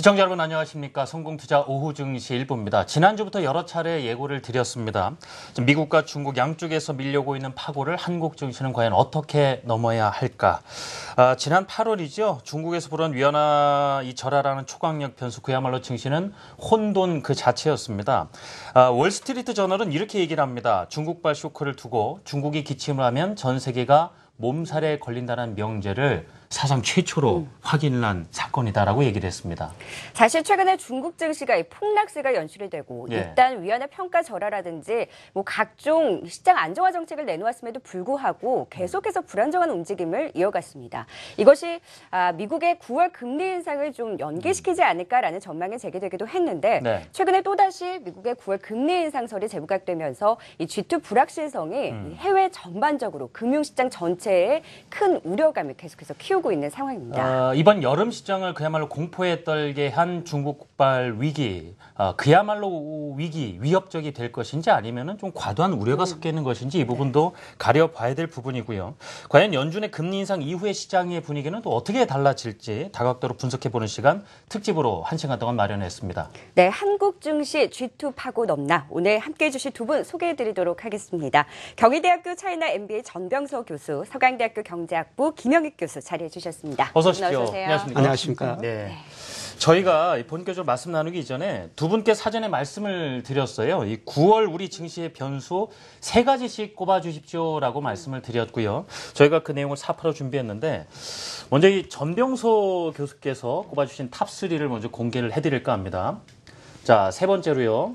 시청자 여러분 안녕하십니까. 성공투자 오후 증시 1부입니다. 지난주부터 여러 차례 예고를 드렸습니다. 미국과 중국 양쪽에서 밀려오고 있는 파고를 한국 증시는 과연 어떻게 넘어야 할까. 지난 8월이죠. 중국에서 불어온 위안화 이 절하라는 초강력 변수, 그야말로 증시는 혼돈 그 자체였습니다. 월스트리트 저널은 이렇게 얘기를 합니다. 중국발 쇼크를 두고 중국이 기침을 하면 전 세계가 몸살에 걸린다는 명제를 사상 최초로 확인한 사건이다라고 얘기를 했습니다. 사실 최근에 중국 증시가 폭락세가 연출이 되고 일단 위안화 평가 절하라든지 각종 시장 안정화 정책을 내놓았음에도 불구하고 계속해서 불안정한 움직임을 이어갔습니다. 이것이 미국의 9월 금리 인상을 좀 연기시키지 않을까라는 전망이 제기되기도 했는데 최근에 또다시 미국의 9월 금리 인상설이 재부각되면서 이 G2 불확실성이 해외 전반적으로 금융시장 전체에 큰 우려감을 계속해서 키우고 있는 상황입니다. 이번 여름 시장을 그야말로 공포에 떨게 한 중국발 위기, 그야말로 위협적이 될 것인지 아니면은 좀 과도한 우려가 섞여 있는 것인지 이 부분도 가려봐야 될 부분이고요. 과연 연준의 금리 인상 이후의 시장의 분위기는 또 어떻게 달라질지 다각도로 분석해보는 시간 특집으로 1시간 동안 마련했습니다. 네, 한국 증시 G2 파고 넘나 오늘 함께해 주실 두 분 소개해드리도록 하겠습니다. 경희대학교 차이나 MBA 전병서 교수, 서강대학교 경제학부 김영익 교수 자리해 주셨습니다. 어서 오십시오. 안녕하세요. 안녕하십니까. 네. 저희가 본격적으로 말씀 나누기 이전에 두 분께 사전에 말씀을 드렸어요. 이 9월 우리 증시의 변수 3가지씩 꼽아주십시오라고 말씀을 드렸고요. 저희가 그 내용을 4파로 준비했는데 먼저 이 전병서 교수께서 꼽아주신 탑3를 먼저 공개를 해드릴까 합니다. 자, 세 번째로요.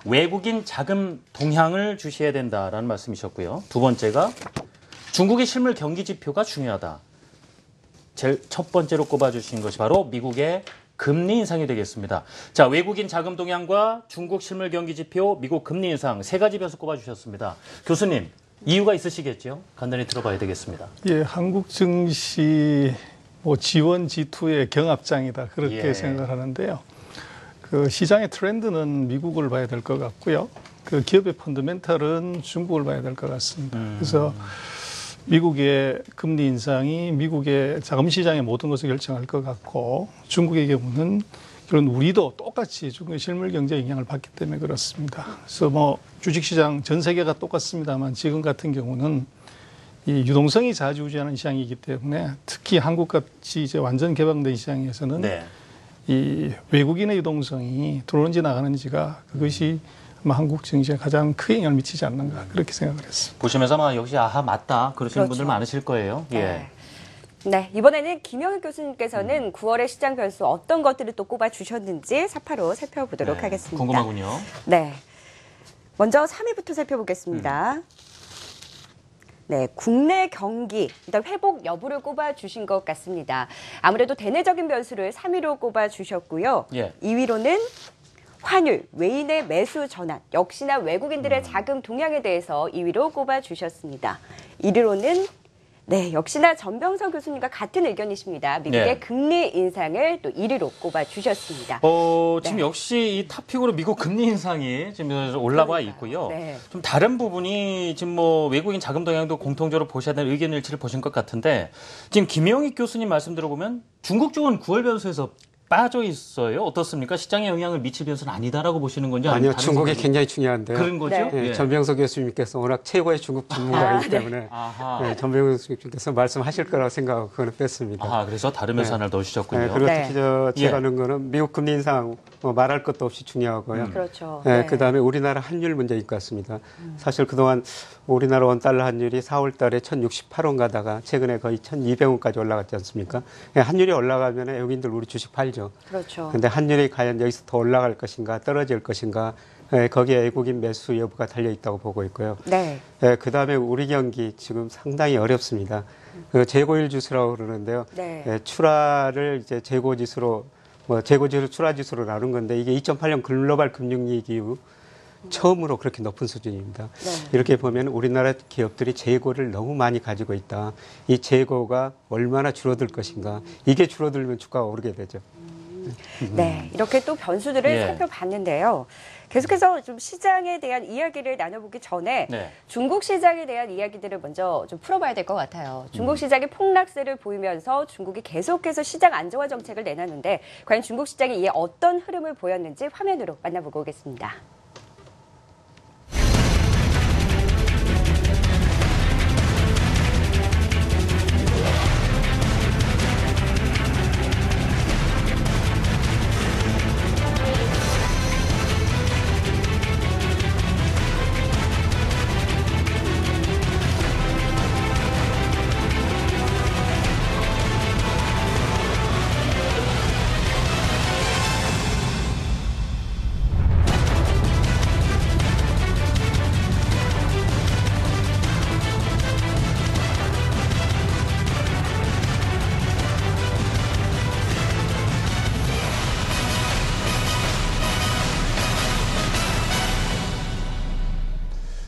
외국인 자금 동향을 주시해야 된다라는 말씀이셨고요. 두 번째가 중국의 실물 경기 지표가 중요하다. 제일 첫 번째로 꼽아주신 것이 바로 미국의 금리 인상이 되겠습니다. 자, 외국인 자금 동향과 중국 실물 경기 지표, 미국 금리 인상 3가지 변수 꼽아주셨습니다. 교수님, 이유가 있으시겠죠? 간단히 들어봐야 되겠습니다. 예, 한국 증시 G1, G2의 경합장이다 그렇게 생각을 하는데요. 그 시장의 트렌드는 미국을 봐야 될 것 같고요. 그 기업의 펀더멘털은 중국을 봐야 될 것 같습니다. 그래서 미국의 금리 인상이 미국의 자금시장의 모든 것을 결정할 것 같고 중국의 경우는 그런 우리도 똑같이 중국의 실물 경제 영향을 받기 때문에 그렇습니다. 그래서 주식시장 전 세계가 똑같습니다만 지금 같은 경우는 이 유동성이 좌지우지하는 시장이기 때문에 특히 한국같이 이제 완전 개방된 시장에서는 이 외국인의 유동성이 들어오는지 나가는지가 그것이 한국 증시에 가장 크게 영향을 미치지 않는가 그렇게 생각을 했습니다. 보시면서 역시 맞다 그러시는 분들 많으실 거예요. 네. 네, 이번에는 김영익 교수님께서는 9월의 시장 변수 어떤 것들을 또 꼽아주셨는지 4파로 살펴보도록 하겠습니다. 궁금하군요. 네, 먼저 3위부터 살펴보겠습니다. 네, 국내 경기, 일단 회복 여부를 꼽아주신 것 같습니다. 아무래도 대내적인 변수를 3위로 꼽아주셨고요. 2위로는 환율, 외인의 매수 전환, 역시나 외국인들의 자금 동향에 대해서 2위로 꼽아주셨습니다. 1위로는 역시나 전병서 교수님과 같은 의견이십니다. 미국의 금리 인상을 또 1위로 꼽아주셨습니다. 지금 역시 이 탑픽으로 미국 금리 인상이 지금 올라와 있고요. 좀 다른 부분이 지금 외국인 자금 동향도 공통적으로 보셔야 되는 의견 일치를 보신 것 같은데 지금 김영익 교수님 말씀 들어보면 중국 쪽은 9월 변수에서 빠져 있어요. 어떻습니까? 시장에 영향을 미칠 변수는 아니다라고 보시는 건지 아니요, 중국이 굉장히 중요한데요. 그런 거죠? 전병서 교수님께서 워낙 최고의 중국 전문가이기 때문에 전병서 교수님께서 말씀하실 거라고 생각하고 그거는 뺐습니다. 그래서 다른 변수 하나를 넣으셨군요. 그리고 특히 제가 하는 거는 미국 금리 인상 말할 것도 없이 중요하고요. 그렇죠. 그다음에 우리나라 환율 문제일 것 같습니다. 사실 그동안 우리나라 원달러 환율이 4월 달에 1,068원 가다가 최근에 거의 1,200원까지 올라갔지 않습니까? 환율이 올라가면 외국인들 우리 주식 팔죠. 그렇죠. 그런데 환율이 과연 여기서 더 올라갈 것인가 떨어질 것인가 거기에 외국인 매수 여부가 달려 있다고 보고 있고요. 그다음에 우리 경기 지금 상당히 어렵습니다. 그 재고일 지수라고 그러는데요. 출하를 이제 재고지수로 재고지수 출하지수로 나눈 건데 이게 2008년 글로벌 금융위기 이후 처음으로 그렇게 높은 수준입니다. 이렇게 보면 우리나라 기업들이 재고를 너무 많이 가지고 있다. 이 재고가 얼마나 줄어들 것인가. 이게 줄어들면 주가가 오르게 되죠. 네, 이렇게 또 변수들을 살펴봤는데요. 계속해서 좀 시장에 대한 이야기를 나눠보기 전에 네. 중국 시장에 대한 이야기들을 먼저 좀 풀어봐야 될 것 같아요. 중국 시장이 폭락세를 보이면서 중국이 계속해서 시장 안정화 정책을 내놨는데 과연 중국 시장이 이에 어떤 흐름을 보였는지 화면으로 만나보고 오겠습니다.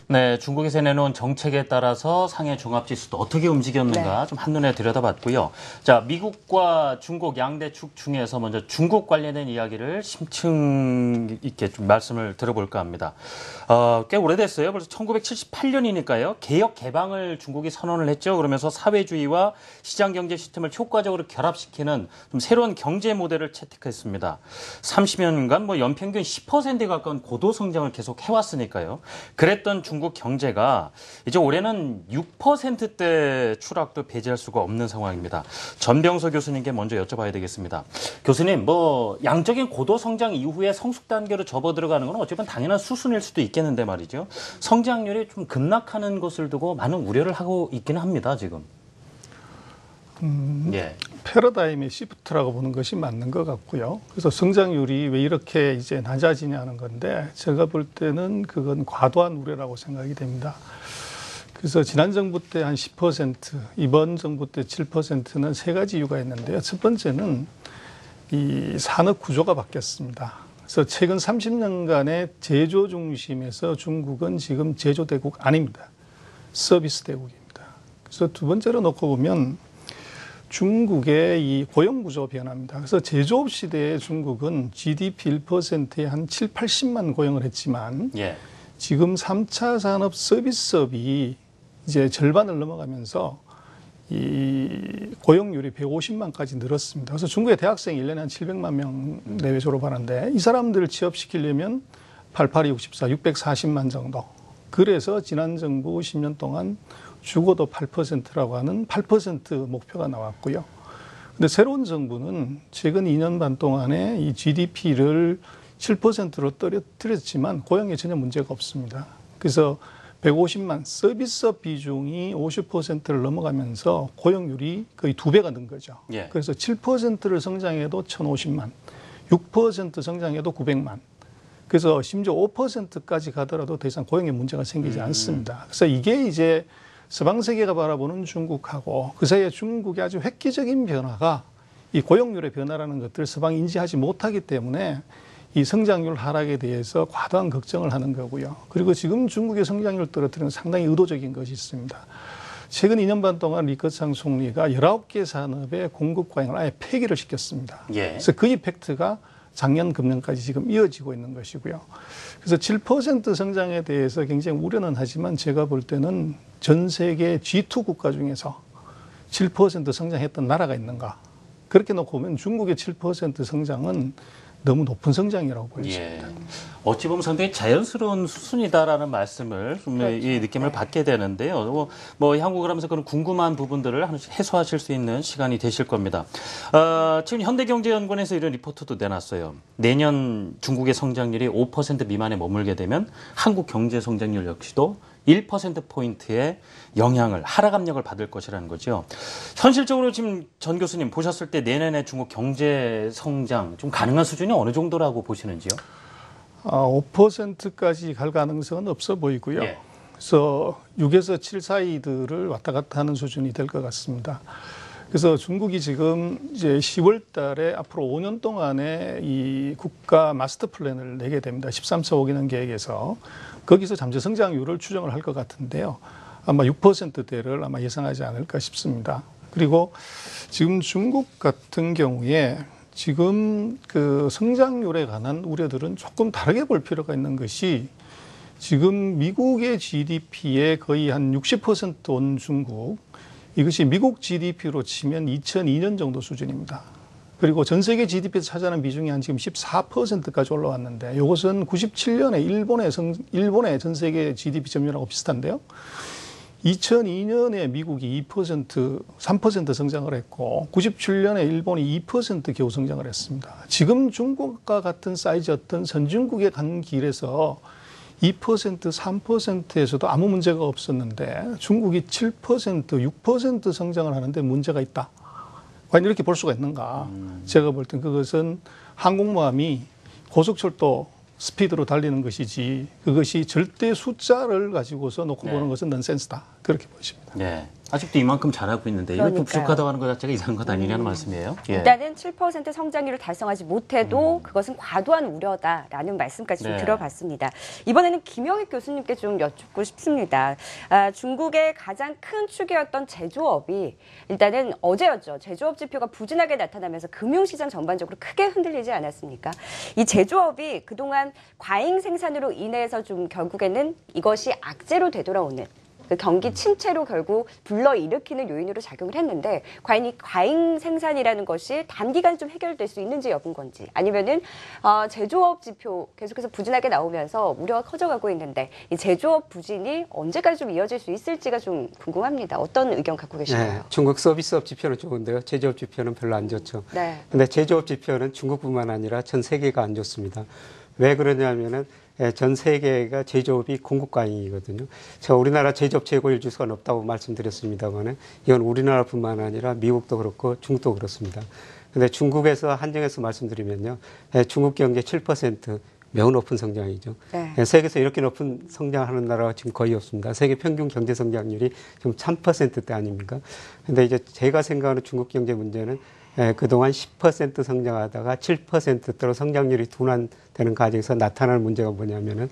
네, 중국에서 내놓은 정책에 따라서 상해 종합지수도 어떻게 움직였는가 네. 좀 한눈에 들여다봤고요. 자, 미국과 중국 양대 축 중에서 먼저 중국 관련된 이야기를 심층 있게 좀 말씀을 들어볼까 합니다. 꽤 오래됐어요. 벌써 1978년이니까요. 개혁 개방을 중국이 선언을 했죠. 그러면서 사회주의와 시장 경제 시스템을 효과적으로 결합시키는 좀 새로운 경제 모델을 채택했습니다. 30년간 뭐 연평균 10%에 가까운 고도 성장을 계속 해왔으니까요. 그랬던 중국 경제가 이제 올해는 6%대 추락도 배제할 수가 없는 상황입니다. 전병서 교수님께 먼저 여쭤봐야 되겠습니다. 교수님, 뭐 양적인 고도 성장 이후에 성숙 단계로 접어들어가는 건 어찌 보면 당연한 수순일 수도 있겠는데 말이죠. 성장률이 좀 급락하는 것을 두고 많은 우려를 하고 있기는 합니다, 지금. 예. 패러다임의 시프트라고 보는 것이 맞는 것 같고요. 그래서 성장률이 왜 이렇게 이제 낮아지냐는 건데 제가 볼 때는 그건 과도한 우려라고 생각이 됩니다. 그래서 지난 정부 때 한 10%, 이번 정부 때 7%는 세 가지 이유가 있는데요. 첫 번째는 이 산업 구조가 바뀌었습니다. 그래서 최근 30년간의 제조 중심에서 중국은 지금 제조 대국 아닙니다. 서비스 대국입니다. 그래서 두 번째로 놓고 보면 중국의 이 고용 구조 변화입니다. 그래서 제조업 시대에 중국은 GDP 1%에 한 7, 80만 고용을 했지만 예. 지금 3차 산업 서비스업이 이제 절반을 넘어가면서 이 고용률이 150만까지 늘었습니다. 그래서 중국의 대학생이 1년에 한 700만 명 내외 졸업하는데 이 사람들을 취업시키려면 88, 64, 640만 정도. 그래서 지난 정부 10년 동안 죽어도 8%라고 하는 8% 목표가 나왔고요. 근데 새로운 정부는 최근 2년 반 동안에 이 GDP를 7%로 떨어뜨렸지만 고용에 전혀 문제가 없습니다. 그래서 150만 서비스업 비중이 50%를 넘어가면서 고용률이 거의 2배가 는 거죠. 예. 그래서 7%를 성장해도 1,050만, 6% 성장해도 900만. 그래서 심지어 5%까지 가더라도 더 이상 고용에 문제가 생기지 않습니다. 그래서 이게 이제 서방 세계가 바라보는 중국하고 그 사이에 중국의 아주 획기적인 변화가 이 고용률의 변화라는 것들을 서방이 인지하지 못하기 때문에 이 성장률 하락에 대해서 과도한 걱정을 하는 거고요. 그리고 지금 중국의 성장률 떨어뜨리는 상당히 의도적인 것이 있습니다. 최근 2년 반 동안 리커창 총리가 19개 산업의 공급 과잉을 아예 폐기를 시켰습니다. 예. 그래서 그 이펙트가 작년, 금년까지 지금 이어지고 있는 것이고요. 그래서 7% 성장에 대해서 굉장히 우려는 하지만 제가 볼 때는 전 세계 G2 국가 중에서 7% 성장했던 나라가 있는가. 그렇게 놓고 보면 중국의 7% 성장은 너무 높은 성장이라고 보여집니다. 예. 어찌 보면 상당히 자연스러운 수순이다라는 말씀을 좀 이 느낌을 받게 되는데요. 뭐 한국을 하면서 그런 궁금한 부분들을 하나씩 해소하실 수 있는 시간이 되실 겁니다. 지금 현대경제연구원에서 이런 리포트도 내놨어요. 내년 중국의 성장률이 5% 미만에 머물게 되면 한국 경제 성장률 역시도 1%포인트의 영향을, 하락 압력을 받을 것이라는 거죠. 현실적으로 지금 전 교수님 보셨을 때 내년에 중국 경제 성장 좀 가능한 수준이 어느 정도라고 보시는지요? 5%까지 갈 가능성은 없어 보이고요. 예. 그래서 6에서 7 사이들을 왔다 갔다 하는 수준이 될 것 같습니다. 그래서 중국이 지금 이제 10월 달에 앞으로 5년 동안의 이 국가 마스터 플랜을 내게 됩니다. 13차 5개년 계획에서. 거기서 잠재 성장률을 추정을 할 것 같은데요. 아마 6%대를 아마 예상하지 않을까 싶습니다. 그리고 지금 중국 같은 경우에 지금 그 성장률에 관한 우려들은 조금 다르게 볼 필요가 있는 것이 지금 미국의 GDP의 거의 한 60% 온 중국, 이것이 미국 GDP로 치면 2002년 정도 수준입니다. 그리고 전 세계 GDP에서 차지하는 비중이 한 지금 14%까지 올라왔는데 이것은 97년에 일본의 전 세계 GDP 점유율하고 비슷한데요. 2002년에 미국이 3% 성장을 했고 97년에 일본이 2% 겨우 성장을 했습니다. 지금 중국과 같은 사이즈였던 선진국에 간 길에서 2%, 3%에서도 아무 문제가 없었는데 중국이 7%, 6% 성장을 하는데 문제가 있다. 과연 이렇게 볼 수가 있는가? 제가 볼 땐 그것은 항공모함이 고속철도 스피드로 달리는 것이지 그것이 절대 숫자를 가지고서 놓고 보는 것은 넌센스다. 그렇게 보십니다. 네. 아직도 이만큼 잘하고 있는데 이거 부족하다고 하는 것 자체가 이상한 것 아니냐는 말씀이에요. 예. 일단은 7% 성장률을 달성하지 못해도 그것은 과도한 우려다라는 말씀까지 좀 들어봤습니다. 이번에는 김영익 교수님께 좀 여쭙고 싶습니다. 중국의 가장 큰 축이었던 제조업이 일단은 어제였죠. 제조업 지표가 부진하게 나타나면서 금융시장 전반적으로 크게 흔들리지 않았습니까? 이 제조업이 그동안 과잉 생산으로 인해서 좀 결국에는 이것이 악재로 되돌아오는 그 경기 침체로 결국 불러일으키는 요인으로 작용을 했는데 과연 이 과잉 생산이라는 것이 단기간에 좀 해결될 수 있는지 여부인 건지 아니면은 제조업 지표 계속해서 부진하게 나오면서 우려가 커져가고 있는데 이 제조업 부진이 언제까지 좀 이어질 수 있을지가 좀 궁금합니다. 어떤 의견 갖고 계시나요? 네, 중국 서비스업 지표는 좋은데요. 제조업 지표는 별로 안 좋죠. 네. 근데 제조업 지표는 중국뿐만 아니라 전 세계가 안 좋습니다. 왜 그러냐면은 전 세계가 제조업이 공급 과잉이거든요. 제가 우리나라 제조업 재고율 지수가 높다고 말씀드렸습니다만 이건 우리나라뿐만 아니라 미국도 그렇고 중국도 그렇습니다. 그런데 중국에서 한정해서 말씀드리면요. 중국 경제 7% 매우 높은 성장이죠. 네. 세계에서 이렇게 높은 성장하는 나라가 지금 거의 없습니다. 세계 평균 경제 성장률이 지금 3%대 아닙니까? 그런데 이제 제가 생각하는 중국 경제 문제는 그동안 10% 성장하다가 7%대로 성장률이 둔환되는 과정에서 나타나는 문제가 뭐냐면은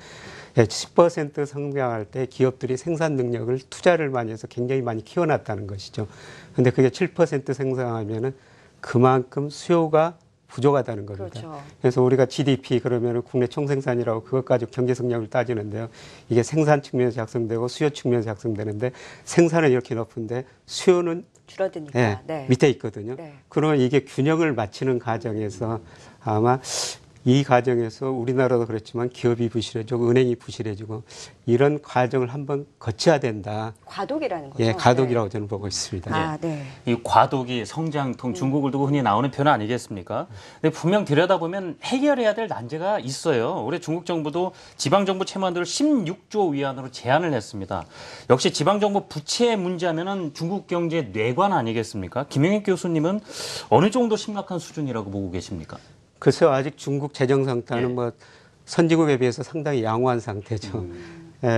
10% 성장할 때 기업들이 생산 능력을 투자를 많이 해서 굉장히 많이 키워놨다는 것이죠. 그런데 그게 7% 성장하면은 그만큼 수요가 부족하다는 겁니다. 그렇죠. 그래서 우리가 GDP 그러면 국내 총생산이라고 그것 가지고 경제 성장을 따지는데요. 이게 생산 측면에서 작성되고 수요 측면에서 작성되는데 생산은 이렇게 높은데 수요는 줄어드니까 밑에 있거든요. 네. 그러면 이게 균형을 맞추는 과정에서 아마 이 과정에서 우리나라도 그렇지만 기업이 부실해지고 은행이 부실해지고 이런 과정을 한번 거쳐야 된다. 과도기라는 거죠. 예, 과도기라고 저는 보고 있습니다. 네. 이 과도기, 성장통, 중국을 두고 흔히 나오는 표현 아니겠습니까? 근데 분명 들여다보면 해결해야 될 난제가 있어요. 올해 중국 정부도 지방정부 채무안들을 16조 위안으로 제한을 했습니다. 역시 지방정부 부채 문제하면은 중국 경제 뇌관 아니겠습니까? 김영익 교수님은 어느 정도 심각한 수준이라고 보고 계십니까? 글쎄요, 아직 중국 재정 상태는 뭐 선진국에 비해서 상당히 양호한 상태죠.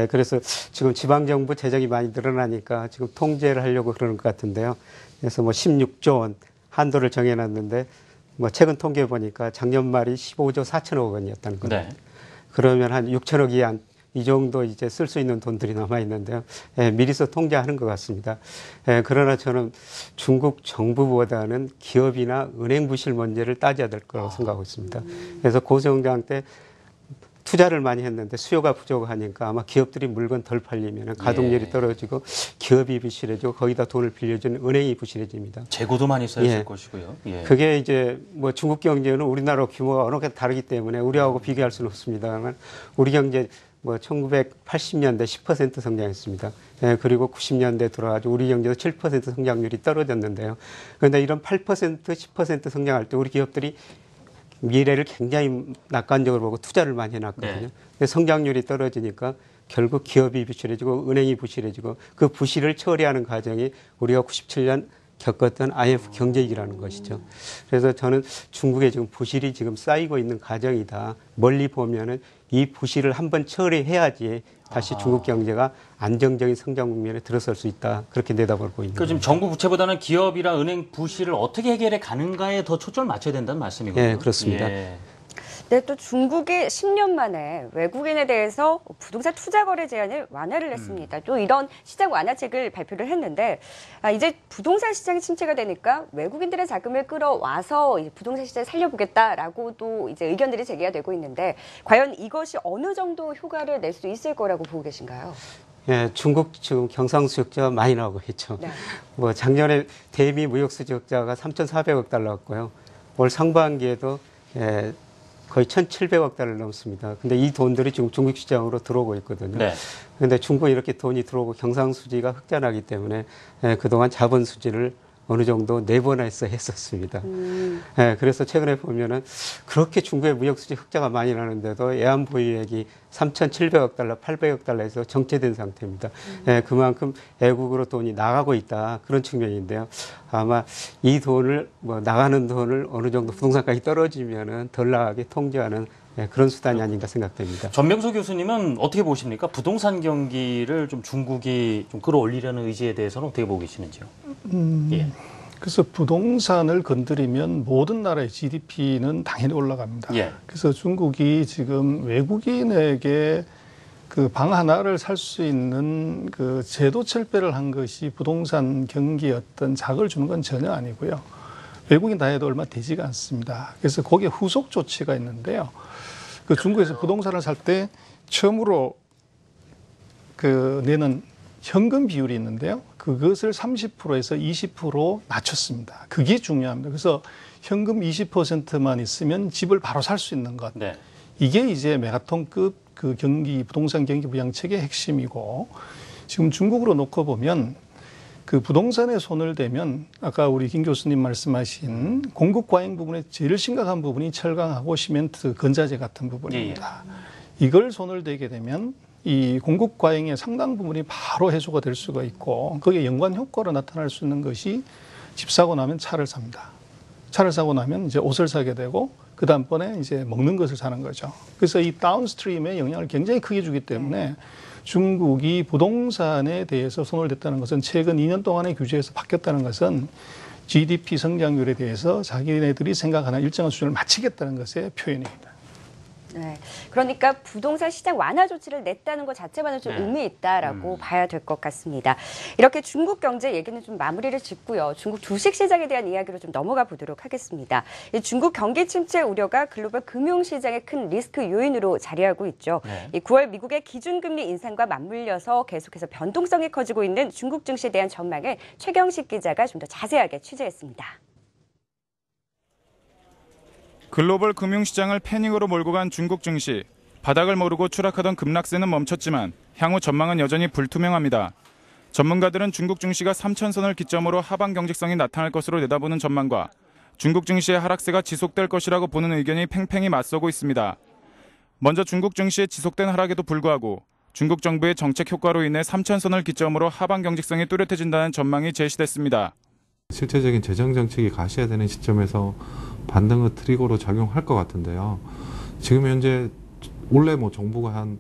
그래서 지금 지방정부 재정이 많이 늘어나니까 지금 통제를 하려고 그러는 것 같은데요. 그래서 뭐 16조 원 한도를 정해놨는데 뭐 최근 통계 보니까 작년 말이 15조 4천억 원이었다는 거예요. 네. 그러면 한 6천억 이안 이 정도 이제 쓸 수 있는 돈들이 남아 있는데요. 미리서 통제하는 것 같습니다. 그러나 저는 중국 정부보다는 기업이나 은행 부실 문제를 따져야 될 거라고 생각하고 있습니다. 그래서 고성장 때 투자를 많이 했는데 수요가 부족하니까 아마 기업들이 물건 덜 팔리면 가동률이 떨어지고 기업이 부실해지고 거기다 돈을 빌려주는 은행이 부실해집니다. 재고도 많이 쌓였을 것이고요. 그게 이제 뭐 중국 경제는 우리나라 규모가 어느 게 다르기 때문에 우리하고 비교할 수는 없습니다만 우리 경제 뭐 1980년대 10% 성장했습니다. 그리고 90년대 들어가지고 우리 경제도 7% 성장률이 떨어졌는데요. 그런데 이런 8% 10% 성장할 때 우리 기업들이 미래를 굉장히 낙관적으로 보고 투자를 많이 해놨거든요. 근데 성장률이 떨어지니까 결국 기업이 부실해지고 은행이 부실해지고 그 부실을 처리하는 과정이 우리가 97년 겪었던 IMF 경제위기라는 것이죠. 그래서 저는 중국에 지금 부실이 지금 쌓이고 있는 과정이다. 멀리 보면은 이 부실을 한번 처리해야지 다시 중국 경제가 안정적인 성장 국면에 들어설 수 있다. 그렇게 내다보고 있는 거죠. 지금 정부 부채보다는 기업이나 은행 부실을 어떻게 해결해 가는가에 더 초점을 맞춰야 된다는 말씀이거든요. 네, 그렇습니다. 네, 또 중국이 10년 만에 외국인에 대해서 부동산 투자 거래 제한을 완화를 했습니다. 또 이런 시장 완화책을 발표를 했는데 이제 부동산 시장이 침체가 되니까 외국인들의 자금을 끌어와서 이제 부동산 시장을 살려보겠다라고도 이제 의견들이 제기가 되고 있는데 과연 이것이 어느 정도 효과를 낼 수 있을 거라고 보고 계신가요? 예, 중국 지금 경상수지 적자가 많이 나오고 있죠. 네. 뭐 작년에 대미 무역수지 적자가 3,400억 달러였고요. 올 상반기에도 거의 1,700억 달러를 넘습니다. 근데 이 돈들이 지금 중국 시장으로 들어오고 있거든요. 네. 근데 중국에 이렇게 돈이 들어오고 경상수지가 흑자나기 때문에 그동안 자본 수지를 어느 정도 내보내서 했었습니다. 그래서 최근에 보면은 그렇게 중국의 무역수지 흑자가 많이 나는데도 외환보유액이 3,700억 달러, 800억 달러에서 정체된 상태입니다. 그만큼 외국으로 돈이 나가고 있다. 그런 측면인데요. 아마 이 돈을, 나가는 돈을 어느 정도 부동산가격이 떨어지면은 덜 나가게 통제하는 그런 수단이 아닌가 생각됩니다. 전명수 교수님은 어떻게 보십니까? 부동산 경기를 좀 중국이 좀 끌어올리려는 의지에 대해서는 어떻게 보고 계시는지요? 예. 그래서 부동산을 건드리면 모든 나라의 GDP는 당연히 올라갑니다. 예. 그래서 중국이 지금 외국인에게 그 방 하나를 살 수 있는 그 제도 철폐를 한 것이 부동산 경기에 어떤 자극을 주는 건 전혀 아니고요. 외국인 다 해도 얼마 되지가 않습니다. 그래서 거기에 후속 조치가 있는데요. 그 중국에서 부동산을 살 때 처음으로 그 내는 현금 비율이 있는데요. 그것을 30%에서 20% 낮췄습니다. 그게 중요합니다. 그래서 현금 20%만 있으면 집을 바로 살 수 있는 것. 네. 이게 이제 메가톤급 그 부동산 경기 부양책의 핵심이고 지금 중국으로 놓고 보면 그 부동산에 손을 대면 아까 우리 김 교수님 말씀하신 공급 과잉 부분에 제일 심각한 부분이 철강하고 시멘트, 건자재 같은 부분입니다. 이걸 손을 대게 되면 이 공급 과잉의 상당 부분이 바로 해소가 될 수가 있고 거기에 연관 효과로 나타날 수 있는 것이 집 사고 나면 차를 삽니다. 차를 사고 나면 이제 옷을 사게 되고 그 다음번에 이제 먹는 것을 사는 거죠. 그래서 이 다운스트림에 영향을 굉장히 크게 주기 때문에 중국이 부동산에 대해서 손을 댔다는 것은 최근 2년 동안의 규제에서 바뀌었다는 것은 GDP 성장률에 대해서 자기네들이 생각하는 일정한 수준을 맞추겠다는 것의 표현입니다. 네, 그러니까 부동산 시장 완화 조치를 냈다는 것 자체만은 좀 의미 있다라고 봐야 될 것 같습니다. 이렇게 중국 경제 얘기는 좀 마무리를 짓고요. 중국 주식 시장에 대한 이야기로 좀 넘어가 보도록 하겠습니다. 이 중국 경기 침체 우려가 글로벌 금융 시장의 큰 리스크 요인으로 자리하고 있죠. 이 9월 미국의 기준금리 인상과 맞물려서 계속해서 변동성이 커지고 있는 중국 증시에 대한 전망을 최경식 기자가 좀 더 자세하게 취재했습니다. 글로벌 금융시장을 패닉으로 몰고 간 중국 증시. 바닥을 모르고 추락하던 급락세는 멈췄지만 향후 전망은 여전히 불투명합니다. 전문가들은 중국 증시가 3,000선을 기점으로 하방 경직성이 나타날 것으로 내다보는 전망과 중국 증시의 하락세가 지속될 것이라고 보는 의견이 팽팽히 맞서고 있습니다. 먼저 중국 증시의 지속된 하락에도 불구하고 중국 정부의 정책 효과로 인해 3,000선을 기점으로 하방 경직성이 뚜렷해진다는 전망이 제시됐습니다. 실제적인 재정 정책이 가셔야 되는 시점에서 반등의 트리거로 작용할 것 같은데요. 지금 현재 원래 정부가 한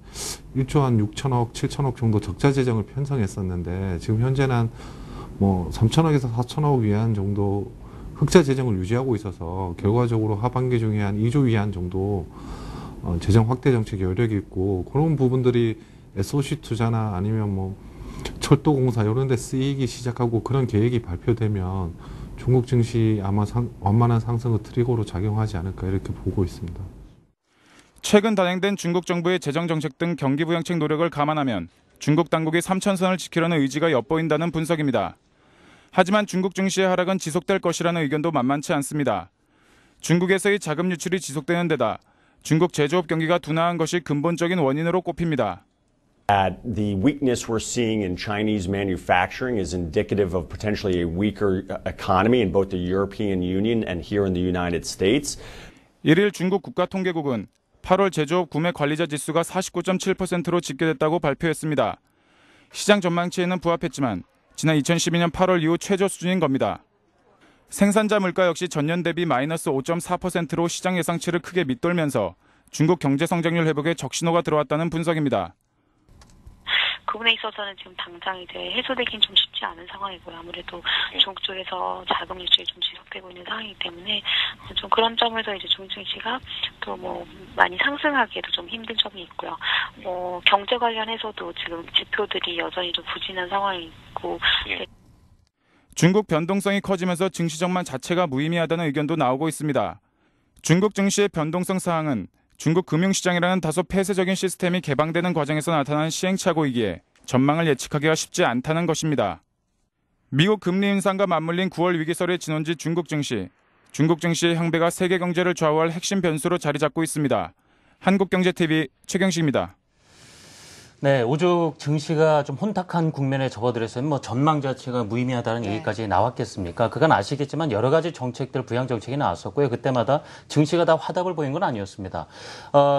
1조 한 6천억, 7천억 정도 적자 재정을 편성했었는데 지금 현재는 3천억에서 4천억 위안 정도 흑자 재정을 유지하고 있어서 결과적으로 하반기 중에 한 2조 위안 정도 재정 확대 정책이 여력이 있고 그런 부분들이 SOC 투자나 아니면 철도공사 이런 데 쓰이기 시작하고 그런 계획이 발표되면 중국 증시 아마 완만한 상승의 트리거로 작용하지 않을까 이렇게 보고 있습니다. 최근 단행된 중국 정부의 재정 정책 등 경기 부양책 노력을 감안하면 중국 당국이 3,000선을 지키려는 의지가 엿보인다는 분석입니다. 하지만 중국 증시의 하락은 지속될 것이라는 의견도 만만치 않습니다. 중국에서의 자금 유출이 지속되는 데다 중국 제조업 경기가 둔화한 것이 근본적인 원인으로 꼽힙니다. The weakness we're seeing in Chinese manufacturing is indicative of potentially a weaker economy in both the European Union and here in the United States. 1일 중국 국가통계국은 8월 제조업 구매 관리자 지수가 49.7%로 집계됐다고 발표했습니다. 시장 전망치에는 부합했지만 지난 2012년 8월 이후 최저 수준인 겁니다. 생산자 물가 역시 전년 대비 마이너스 5.4%로 시장 예상치를 크게 밑돌면서 중국 경제 성장률 회복에 적신호가 들어왔다는 분석입니다. 그 부분에 있어서는 지금 당장 이제 해소되긴 좀 쉽지 않은 상황이고요. 아무래도 중국 쪽에서 자금 유출이 좀 지속되고 있는 상황이기 때문에 좀 그런 점에서 이제 중국 증시가 또 뭐 많이 상승하기에도 좀 힘든 점이 있고요. 뭐 경제 관련해서도 지금 지표들이 여전히 좀 부진한 상황이 있고. 중국 변동성이 커지면서 증시 전망 자체가 무의미하다는 의견도 나오고 있습니다. 중국 증시의 변동성 사항은 중국 금융시장이라는 다소 폐쇄적인 시스템이 개방되는 과정에서 나타난 시행착오이기에 전망을 예측하기가 쉽지 않다는 것입니다. 미국 금리 인상과 맞물린 9월 위기설의 진원지 중국 증시. 중국 증시의 향배가 세계 경제를 좌우할 핵심 변수로 자리 잡고 있습니다. 한국경제TV 최경식입니다. 네, 오죽 증시가 좀 혼탁한 국면에 접어들었으면 뭐 전망 자체가 무의미하다는 얘기까지 나왔겠습니까? 그건 아시겠지만 여러 가지 정책들, 부양 정책이 나왔었고요. 그때마다 증시가 다 화답을 보인 건 아니었습니다.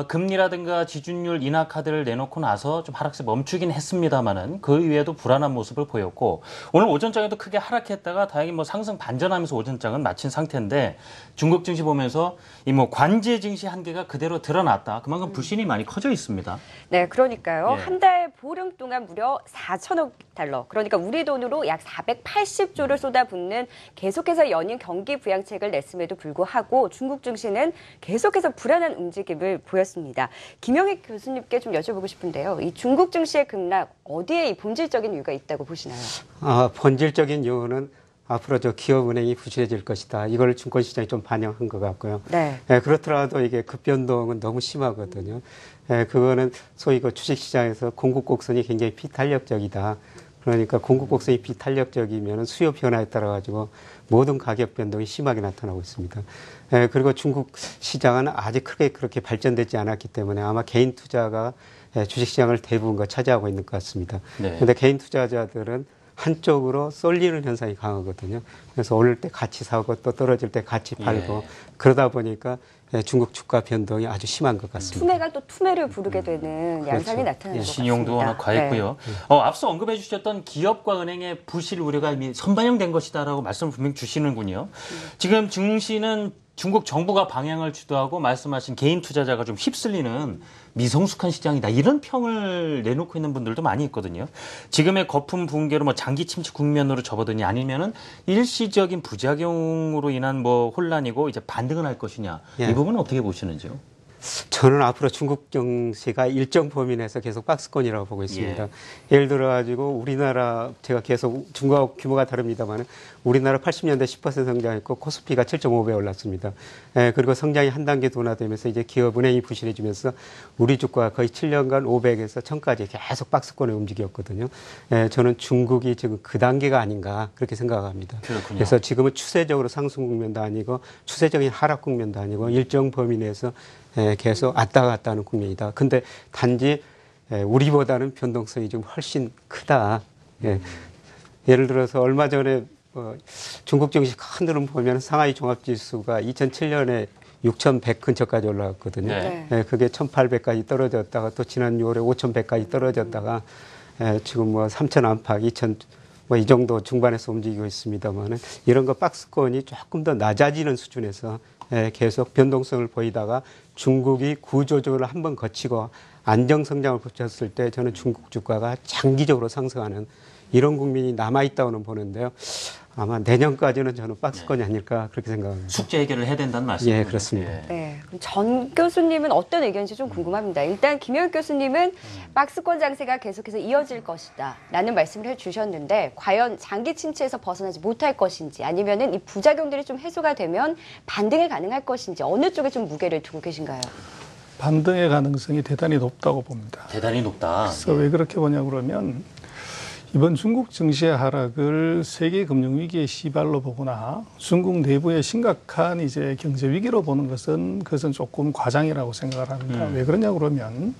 금리라든가 지준율 인하 카드를 내놓고 나서 좀 하락세 멈추긴 했습니다만은 그 이외에도 불안한 모습을 보였고 오늘 오전장에도 크게 하락했다가 다행히 뭐 상승 반전하면서 오전장은 마친 상태인데 중국 증시 보면서 이 뭐 관제 증시 한계가 그대로 드러났다. 그만큼 불신이 많이 커져 있습니다. 네, 그러니까요. 예. 한 달 보름 동안 무려 4천억 달러, 그러니까 우리 돈으로 약 480조를 쏟아붓는 계속해서 연인 경기 부양책을 냈음에도 불구하고 중국 증시는 계속해서 불안한 움직임을 보였습니다. 김영익 교수님께 좀 여쭤보고 싶은데요. 이 중국 증시의 급락, 어디에 이 본질적인 이유가 있다고 보시나요? 본질적인 이유는 앞으로 기업은행이 부실해질 것이다. 이걸 증권시장이 좀 반영한 것 같고요. 네. 그렇더라도 이게 급변동은 너무 심하거든요. 그거는 소위 주식시장에서 공급 곡선이 굉장히 비탄력적이다. 그러니까 공급 곡선이 비탄력적이면 수요 변화에 따라 가지고 모든 가격 변동이 심하게 나타나고 있습니다. 그리고 중국 시장은 아직 크게 그렇게 발전되지 않았기 때문에 아마 개인 투자가 주식시장을 대부분 차지하고 있는 것 같습니다. 그런데 개인 투자자들은 한쪽으로 쏠리는 현상이 강하거든요. 그래서 오를 때 같이 사고 또 떨어질 때 같이 팔고 그러다 보니까 중국 주가 변동이 아주 심한 것 같습니다. 투매가 또 투매를 부르게 되는 양상이 나타나는 것 같습니다. 신용도 워낙 과했고요. 앞서 언급해 주셨던 기업과 은행의 부실 우려가 이미 선반영된 것이다라고 말씀을 분명히 주시는군요. 지금 증시는 중국 정부가 방향을 주도하고 말씀하신 개인 투자자가 좀 휩쓸리는 미성숙한 시장이다. 이런 평을 내놓고 있는 분들도 많이 있거든요. 지금의 거품 붕괴로 뭐 장기 침체 국면으로 접어드니 아니면은 일시적인 부작용으로 인한 뭐 혼란이고 이제 반등을 할 것이냐. 이 부분은 어떻게 보시는지요? 저는 앞으로 중국 증시가 일정 범위 내에서 계속 박스권이라고 보고 있습니다. 예를 들어 가지고 우리나라 제가 계속 중국하고 규모가 다릅니다만 우리나라 80년대 10% 성장했고 코스피가 7.5배 올랐습니다. 그리고 성장이 한 단계 둔화되면서 이제 기업 은행이 부실해지면서 우리 주가 거의 7년간 500에서 1000까지 계속 박스권에 움직였거든요. 저는 중국이 지금 그 단계가 아닌가 그렇게 생각합니다. 그렇군요. 그래서 지금은 추세적으로 상승 국면도 아니고 추세적인 하락 국면도 아니고 일정 범위 내에서 계속 왔다 갔다 하는 국면이다. 근데 단지 우리보다는 변동성이 좀 훨씬 크다. 예를 들어서 얼마 전에 중국 증시 큰 흐름 보면 상하이 종합지수가 2007년에 6,100 근처까지 올라갔거든요. 그게 1,800까지 떨어졌다가 또 지난 6월에 5,100까지 떨어졌다가 지금 3,000 안팎, 2,000 이 정도 중반에서 움직이고 있습니다만은 이런 거 박스권이 조금 더 낮아지는 수준에서 계속 변동성을 보이다가 중국이 구조조정을 한번 거치고 안정성장을 거쳤을 때 저는 중국 주가가 장기적으로 상승하는 이런 국면이 남아있다고는 보는데요. 아마 내년까지는 저는 박스권이 아닐까 그렇게 생각합니다. 숙제 해결을 해야 된다는 말씀이죠. 예, 그렇습니다. 네, 그럼 전 교수님은 어떤 의견인지 좀 궁금합니다. 일단 김영익 교수님은 박스권 장세가 계속해서 이어질 것이다 라는 말씀을 해주셨는데 과연 장기 침체에서 벗어나지 못할 것인지 아니면은 이 부작용들이 좀 해소가 되면 반등이 가능할 것인지 어느 쪽에 좀 무게를 두고 계신가요? 반등의 가능성이 대단히 높다고 봅니다. 대단히 높다. 그래서 왜 그렇게 보냐고 그러면 이번 중국 증시의 하락을 세계 금융 위기의 시발로 보거나 중국 내부의 심각한 이제 경제 위기로 보는 그것은 조금 과장이라고 생각을 합니다. 왜 그러냐고 그러면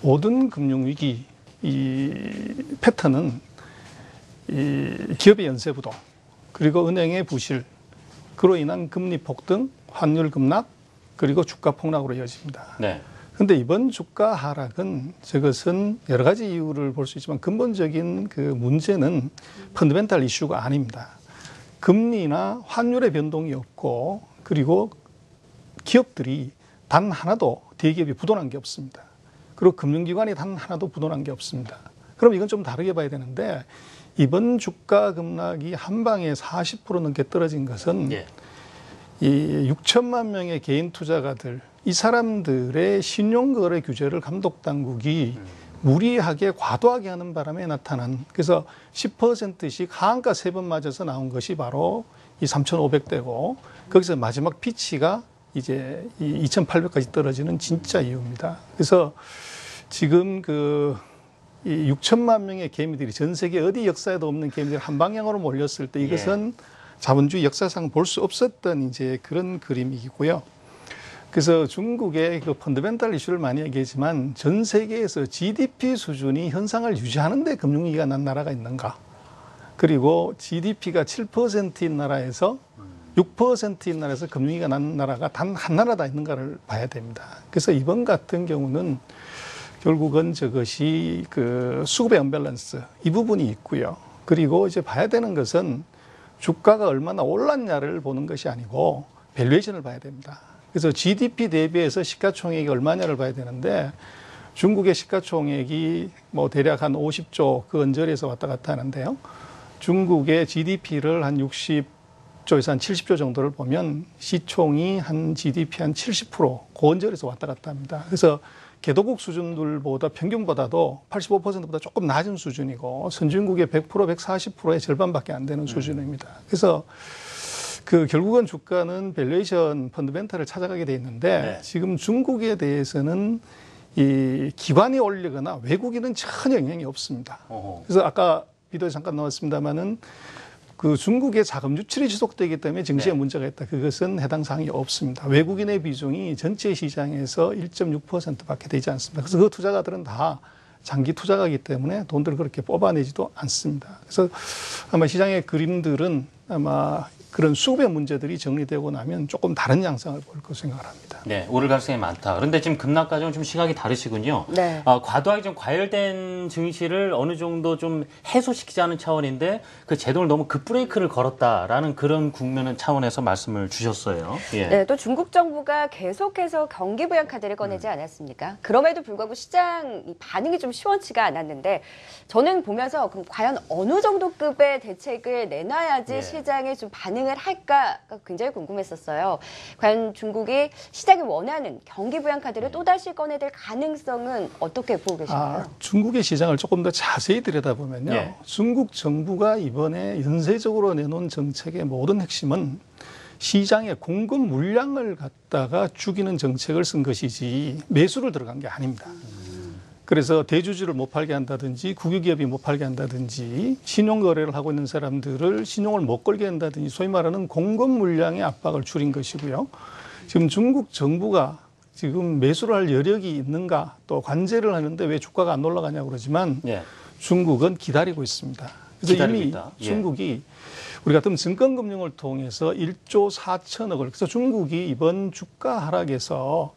모든 금융 위기 이 패턴은 이 기업의 연쇄 부도 그리고 은행의 부실 그로 인한 금리 폭등, 환율 급락 그리고 주가 폭락으로 이어집니다. 네. 그런데 이번 주가 하락은 저것은 여러 가지 이유를 볼 수 있지만 근본적인 그 문제는 펀더멘탈 이슈가 아닙니다. 금리나 환율의 변동이 없고 그리고 기업들이 단 하나도 대기업이 부도난 게 없습니다. 그리고 금융기관이 단 하나도 부도난 게 없습니다. 그럼 이건 좀 다르게 봐야 되는데 이번 주가 급락이 한 방에 40% 넘게 떨어진 것은 이 6천만 명의 개인 투자가들, 이 사람들의 신용거래 규제를 감독당국이 무리하게 과도하게 하는 바람에 나타난, 그래서 10%씩 하한가 3번 맞아서 나온 것이 바로 이 3,500대고, 거기서 마지막 피치가 이제 이 2,800까지 떨어지는 진짜 이유입니다. 그래서 지금 이 6천만 명의 개미들이 전 세계 어디 역사에도 없는 개미들이 한 방향으로 몰렸을 때 이것은 자본주의 역사상 볼 수 없었던 이제 그런 그림이고요. 그래서 중국의 그 펀더멘탈 이슈를 많이 얘기하지만 전 세계에서 GDP 수준이 현상을 유지하는 데 금융위기가 난 나라가 있는가? 그리고 GDP가 7%인 나라에서 6%인 나라에서 금융위기가 난 나라가 단 한 나라다 있는가를 봐야 됩니다. 그래서 이번 같은 경우는 결국은 저것이 그 수급의 언밸런스 이 부분이 있고요. 그리고 이제 봐야 되는 것은 주가가 얼마나 올랐냐를 보는 것이 아니고 밸류에이션을 봐야 됩니다. 그래서 GDP 대비해서 시가총액이 얼마냐를 봐야 되는데 중국의 시가총액이 뭐 대략 한 50조 그 언저리에서 왔다 갔다 하는데요. 중국의 GDP를 한 60조에서 한 70조 정도를 보면 시총이 한 GDP 한 70% 그 언저리에서 왔다 갔다 합니다. 그래서 개도국 수준들보다 평균보다도 85%보다 조금 낮은 수준이고 선진국의 100%, 140%의 절반밖에 안 되는 수준입니다. 그래서 결국은 주가는 밸류에이션 펀더멘탈을 찾아가게 돼 있는데 지금 중국에 대해서는 이 기관이 올리거나 외국인은 전혀 영향이 없습니다. 그래서 아까 비디오에 잠깐 나왔습니다만은 그 중국의 자금 유출이 지속되기 때문에 증시에 문제가 있다. 그것은 해당 사항이 없습니다. 외국인의 비중이 전체 시장에서 1.6%밖에 되지 않습니다. 그래서 그 투자가들은 다 장기 투자가이기 때문에 돈들을 그렇게 뽑아내지도 않습니다. 그래서 아마 시장의 그림들은 아마 그런 수급의 문제들이 정리되고 나면 조금 다른 양상을 볼 것으로 생각을 합니다. 네, 오를 가능성이 많다. 그런데 지금 급락 과정은 좀 시각이 다르시군요. 네. 과도하게 좀 과열된 증시를 어느 정도 좀 해소시키자는 차원인데 그 제동을 너무 급브레이크를 걸었다라는 그런 국면의 차원에서 말씀을 주셨어요. 예. 네, 또 중국 정부가 계속해서 경기 부양 카드를 꺼내지 않았습니까? 그럼에도 불구하고 시장 반응이 좀 시원치가 않았는데 저는 보면서 그럼 과연 어느 정도 급의 대책을 내놔야지 시장에 좀 반응을 할까가 굉장히 궁금했었어요. 과연 중국이 시장이 원하는 경기 부양 카드를 또다시 꺼내들 가능성은 어떻게 보고 계신가요? 중국의 시장을 조금 더 자세히 들여다보면요. 중국 정부가 이번에 연쇄적으로 내놓은 정책의 모든 핵심은 시장의 공급 물량을 갖다가 죽이는 정책을 쓴 것이지 매수를 들어간 게 아닙니다. 그래서 대주주를 못 팔게 한다든지 국유기업이 못 팔게 한다든지 신용거래를 하고 있는 사람들을 신용을 못 걸게 한다든지 소위 말하는 공급 물량의 압박을 줄인 것이고요. 지금 중국 정부가 지금 매수를 할 여력이 있는가 또 관제를 하는데 왜 주가가 안 올라가냐고 그러지만 중국은 기다리고 있습니다. 그래서 이미 중국이 우리 같은 증권금융을 통해서 1조 4천억을 그래서 중국이 이번 주가 하락에서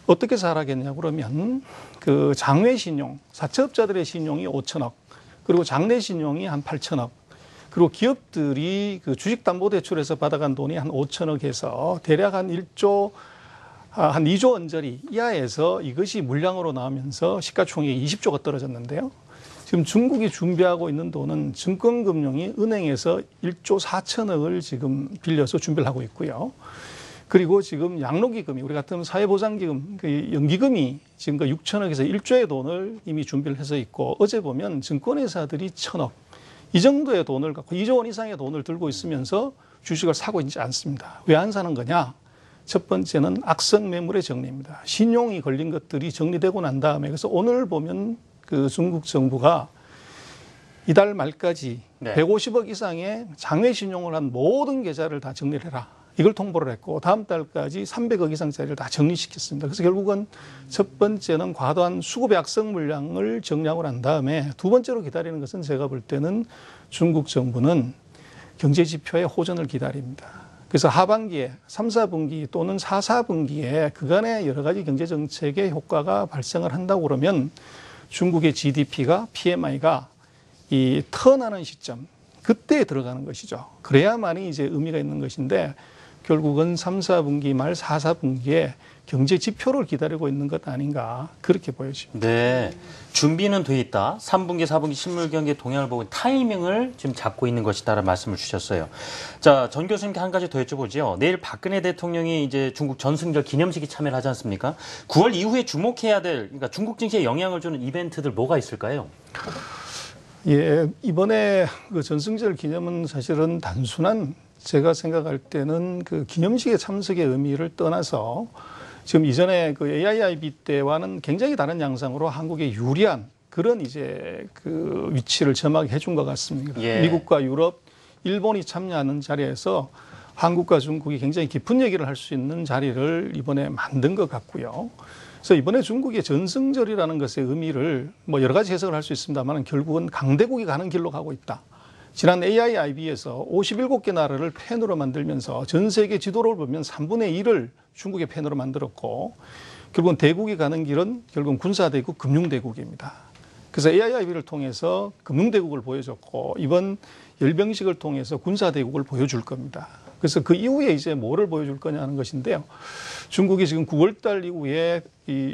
어떻게 해서 하락했냐고 그러면 그 장외 신용, 사채업자들의 신용이 5천억, 그리고 장내 신용이 한 8천억, 그리고 기업들이 그 주식담보대출에서 받아간 돈이 한 5천억 해서 대략 한 1조, 한 2조 원짜리 이하에서 이것이 물량으로 나오면서 시가총액이 20조가 떨어졌는데요. 지금 중국이 준비하고 있는 돈은 증권금융이 은행에서 1조 4천억을 지금 빌려서 준비를 하고 있고요. 그리고 지금 양로기금이 우리 같은 사회보장기금, 그 연기금이 지금 그 6천억에서 1조의 돈을 이미 준비를 해서 있고 어제 보면 증권회사들이 1,000억 이 정도의 돈을 갖고 2조 원 이상의 돈을 들고 있으면서 주식을 사고 있지 않습니다. 왜 안 사는 거냐? 첫 번째는 악성 매물의 정리입니다. 신용이 걸린 것들이 정리되고 난 다음에 그래서 오늘 보면 그 중국 정부가 이달 말까지 150억 이상의 장외 신용을 한 모든 계좌를 다 정리를 해라. 이걸 통보를 했고 다음 달까지 300억 이상짜리를 다 정리시켰습니다. 그래서 결국은 첫 번째는 과도한 수급의 악성 물량을 정리하고 난 다음에 두 번째로 기다리는 것은 제가 볼 때는 중국 정부는 경제 지표의 호전을 기다립니다. 그래서 하반기에 3, 4분기 또는 4, 4분기에 그간의 여러 가지 경제 정책의 효과가 발생을 한다고 그러면 중국의 GDP가 PMI가 이 턴하는 시점 그때에 들어가는 것이죠. 그래야만이 이제 의미가 있는 것인데 결국은 3, 4분기 말 4, 4분기에 경제 지표를 기다리고 있는 것 아닌가 그렇게 보여집니다. 네, 준비는 돼 있다. 3분기, 4분기 실물 경기 동향을 보고 타이밍을 지금 잡고 있는 것이다라는 말씀을 주셨어요. 자, 전 교수님께 한 가지 더 여쭤보죠. 내일 박근혜 대통령이 이제 중국 전승절 기념식에 참여를 하지 않습니까? 9월 이후에 주목해야 될, 그러니까 중국 증시에 영향을 주는 이벤트들 뭐가 있을까요? 예, 이번에 그 전승절 기념은 사실은 단순한 제가 생각할 때는 그 기념식에 참석의 의미를 떠나서 지금 이전에 그 AIIB 때와는 굉장히 다른 양상으로 한국에 유리한 그런 이제 그 위치를 점하게 해준 것 같습니다. 예. 미국과 유럽, 일본이 참여하는 자리에서 한국과 중국이 굉장히 깊은 얘기를 할 수 있는 자리를 이번에 만든 것 같고요. 그래서 이번에 중국의 전승절이라는 것의 의미를 뭐 여러 가지 해석을 할 수 있습니다만 결국은 강대국이 가는 길로 가고 있다. 지난 AIIB에서 57개 나라를 팬으로 만들면서 전 세계 지도를 보면 3분의 1을 중국의 팬으로 만들었고 결국은 대국이 가는 길은 결국은 군사대국, 금융대국입니다. 그래서 AIIB를 통해서 금융대국을 보여줬고 이번 열병식을 통해서 군사대국을 보여줄 겁니다. 그래서 그 이후에 이제 뭐를 보여줄 거냐 하는 것인데요. 중국이 지금 9월 달 이후에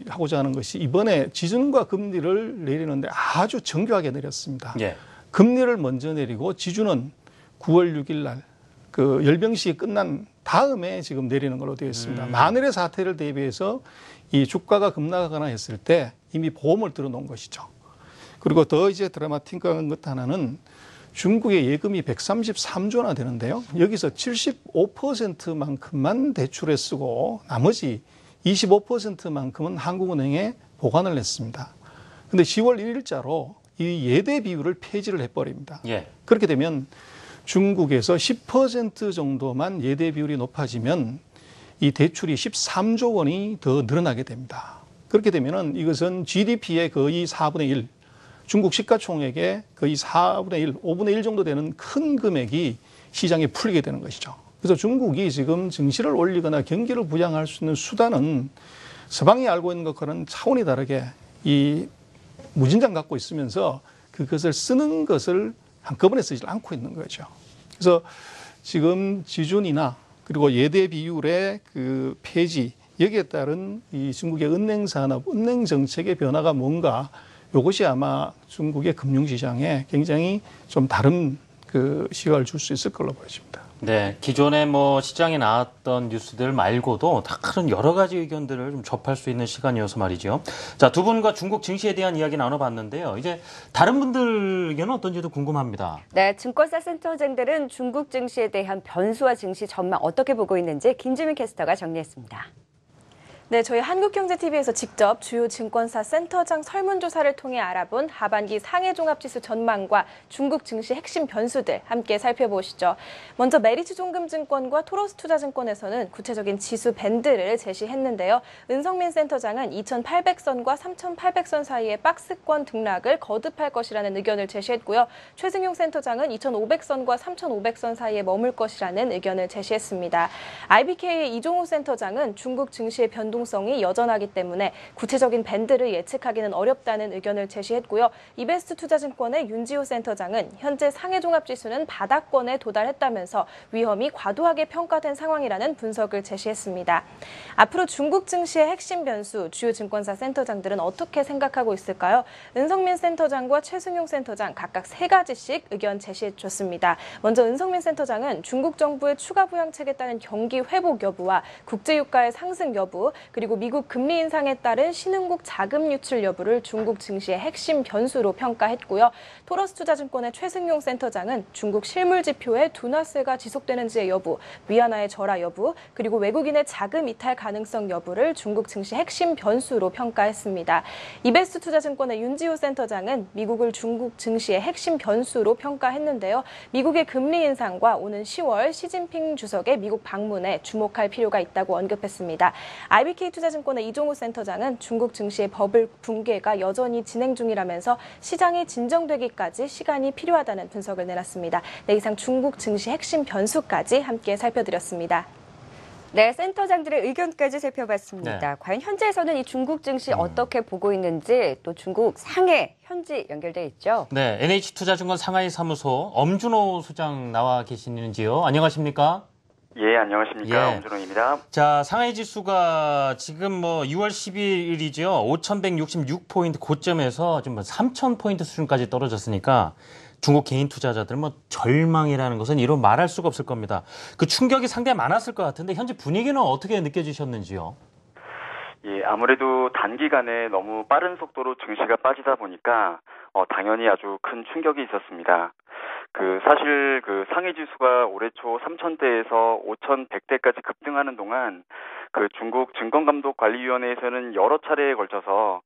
하고자 하는 것이 이번에 지준과 금리를 내리는데 아주 정교하게 내렸습니다. 예. 금리를 먼저 내리고 지준은 9월 6일 날 그 열병식이 끝난 다음에 지금 내리는 걸로 되어 있습니다. 만일의 사태를 대비해서 이 주가가 급락하거나 했을 때 이미 보험을 들어놓은 것이죠. 그리고 더 이제 드라마틱한 것 하나는 중국의 예금이 133조나 되는데요. 여기서 75%만큼만 대출에 쓰고 나머지 25%만큼은 한국은행에 보관을 했습니다. 그런데 10월 1일자로 이 예대 비율을 폐지를 해버립니다. 예. 그렇게 되면 중국에서 10% 정도만 예대 비율이 높아지면 이 대출이 13조 원이 더 늘어나게 됩니다. 그렇게 되면은 이것은 GDP의 거의 4분의 1, 중국 시가총액의 거의 4분의 1, 5분의 1 정도 되는 큰 금액이 시장에 풀리게 되는 것이죠. 그래서 중국이 지금 증시를 올리거나 경기를 부양할 수 있는 수단은 서방이 알고 있는 것과는 차원이 다르게 이 무진장 갖고 있으면서 그것을 쓰는 것을 한꺼번에 쓰지 않고 있는 거죠. 그래서 지금 지준이나 그리고 예대 비율의 그 폐지 여기에 따른 이 중국의 은행 산업, 은행 정책의 변화가 뭔가 이것이 아마 중국의 금융시장에 굉장히 좀 다른 그 시각을 줄 수 있을 걸로 보여집니다. 네, 기존에 뭐 시장에 나왔던 뉴스들 말고도 다른 여러 가지 의견들을 좀 접할 수 있는 시간이어서 말이죠. 자, 두 분과 중국 증시에 대한 이야기 나눠봤는데요. 이제 다른 분들 의견은 어떤지도 궁금합니다. 네, 증권사 센터장들은 중국 증시에 대한 변수와 증시 전망 어떻게 보고 있는지 김지민 캐스터가 정리했습니다. 네, 저희 한국경제TV에서 직접 주요 증권사 센터장 설문조사를 통해 알아본 하반기 상해종합지수 전망과 중국 증시 핵심 변수들 함께 살펴보시죠. 먼저 메리츠종금증권과 토러스투자증권에서는 구체적인 지수 밴드를 제시했는데요. 은성민 센터장은 2,800선과 3,800선 사이의 박스권 등락을 거듭할 것이라는 의견을 제시했고요. 최승용 센터장은 2,500선과 3,500선 사이에 머물 것이라는 의견을 제시했습니다. IBK의 이종우 센터장은 중국 증시의 변동성이 여전하기 때문에 구체적인 밴드를 예측하기는 어렵다는 의견을 제시했고요. 이베스트 투자증권의 윤지호 센터장은 현재 상해종합지수는 바닥권에 도달했다면서 위험이 과도하게 평가된 상황이라는 분석을 제시했습니다. 앞으로 중국 증시의 핵심 변수, 주요 증권사 센터장들은 어떻게 생각하고 있을까요? 은성민 센터장과 최승용 센터장 각각 3가지씩 의견 제시해줬습니다. 먼저 은성민 센터장은 중국 정부의 추가 부양책에 따른 경기 회복 여부와 국제유가의 상승 여부, 그리고 미국 금리 인상에 따른 신흥국 자금 유출 여부를 중국 증시의 핵심 변수로 평가했고요. 토러스투자증권의 최승용 센터장은 중국 실물 지표의 둔화세가 지속되는지의 여부, 위안화의 절하 여부, 그리고 외국인의 자금 이탈 가능성 여부를 중국 증시 핵심 변수로 평가했습니다. 이베스트 투자증권의 윤지호 센터장은 미국을 중국 증시의 핵심 변수로 평가했는데요. 미국의 금리 인상과 오는 10월 시진핑 주석의 미국 방문에 주목할 필요가 있다고 언급했습니다. IBK투자증권의 이종우 센터장은 중국 증시의 버블 붕괴가 여전히 진행 중이라면서 시장이 진정되기까지 시간이 필요하다는 분석을 내놨습니다. 네, 이상 중국 증시 핵심 변수까지 함께 살펴드렸습니다. 네, 센터장들의 의견까지 살펴봤습니다. 네. 과연 현재에서는 이 중국 증시 어떻게 보고 있는지, 또 중국 상해 현지 연결돼 있죠. 네, NH투자증권 상하이 사무소 엄준호 소장 나와 계시는지요? 안녕하십니까? 예, 안녕하십니까. 예. 엄준호입니다. 자, 상하이 지수가 지금 6월 10일이죠. 5,166포인트 고점에서 지금 3,000포인트 수준까지 떨어졌으니까 중국 개인 투자자들 절망이라는 것은 이루 말할 수가 없을 겁니다. 그 충격이 상당히 많았을 것 같은데 현재 분위기는 어떻게 느껴지셨는지요? 예, 아무래도 단기간에 너무 빠른 속도로 증시가 빠지다 보니까 당연히 아주 큰 충격이 있었습니다. 사실 상해 지수가 올해 초 3,000대에서 5,100대까지 급등하는 동안 중국 증권감독관리위원회에서는 여러 차례에 걸쳐서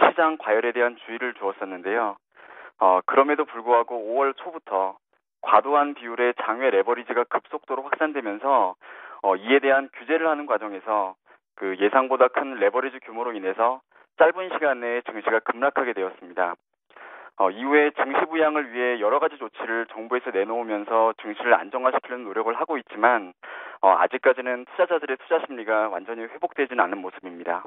시장 과열에 대한 주의를 주었었는데요. 그럼에도 불구하고 5월 초부터 과도한 비율의 장외 레버리지가 급속도로 확산되면서 이에 대한 규제를 하는 과정에서 예상보다 큰 레버리지 규모로 인해서 짧은 시간 내에 증시가 급락하게 되었습니다. 이후에 증시 부양을 위해 여러 가지 조치를 정부에서 내놓으면서 증시를 안정화시키려는 노력을 하고 있지만 아직까지는 투자자들의 투자 심리가 완전히 회복되지는 않은 모습입니다.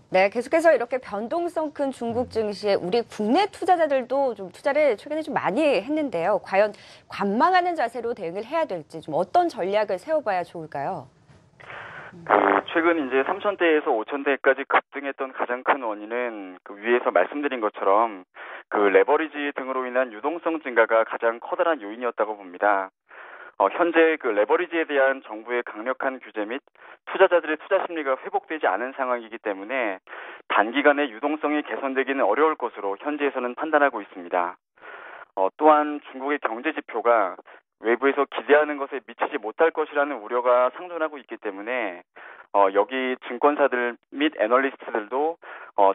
네, 계속해서 이렇게 변동성 큰 중국 증시에 우리 국내 투자자들도 좀 투자를 최근에 좀 많이 했는데요. 과연 관망하는 자세로 대응을 해야 될지 좀 어떤 전략을 세워봐야 좋을까요? 최근 이제 3,000대에서 5,000대까지 급등했던 가장 큰 원인은 위에서 말씀드린 것처럼 레버리지 등으로 인한 유동성 증가가 가장 커다란 요인이었다고 봅니다. 현재 레버리지에 대한 정부의 강력한 규제 및 투자자들의 투자 심리가 회복되지 않은 상황이기 때문에 단기간에 유동성이 개선되기는 어려울 것으로 현지에서는 판단하고 있습니다. 또한 중국의 경제 지표가 외부에서 기대하는 것에 미치지 못할 것이라는 우려가 상존하고 있기 때문에 여기 증권사들 및 애널리스트들도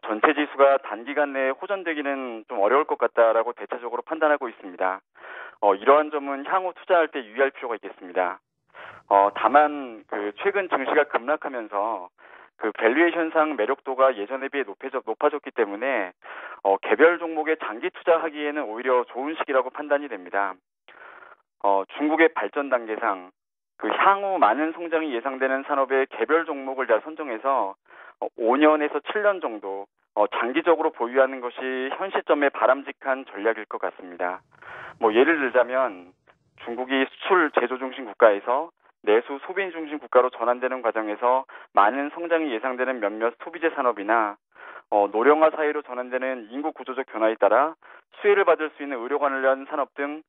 전체 지수가 단기간 내에 호전되기는 좀 어려울 것 같다라고 대체적으로 판단하고 있습니다. 이러한 점은 향후 투자할 때 유의할 필요가 있겠습니다. 다만 최근 증시가 급락하면서 밸류에이션상 매력도가 예전에 비해 높아졌기 때문에 개별 종목에 장기 투자하기에는 오히려 좋은 시기라고 판단이 됩니다. 중국의 발전 단계상 향후 많은 성장이 예상되는 산업의 개별 종목을 다 선정해서 5년에서 7년 정도 장기적으로 보유하는 것이 현 시점에 바람직한 전략일 것 같습니다. 예를 들자면 중국이 수출 제조 중심 국가에서 내수 소비 중심 국가로 전환되는 과정에서 많은 성장이 예상되는 몇몇 소비재 산업이나 노령화 사회로 전환되는 인구 구조적 변화에 따라 수혜를 받을 수 있는 의료 관련 산업 등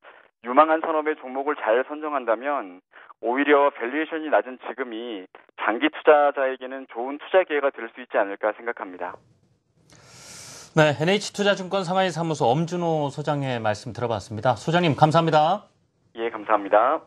유망한 산업의 종목을 잘 선정한다면 오히려 밸류에이션이 낮은 지금이 장기 투자자에게는 좋은 투자 기회가 될 수 있지 않을까 생각합니다. 네, NH투자증권 상하이 사무소 엄준호 소장의 말씀 들어봤습니다. 소장님 감사합니다. 예, 감사합니다.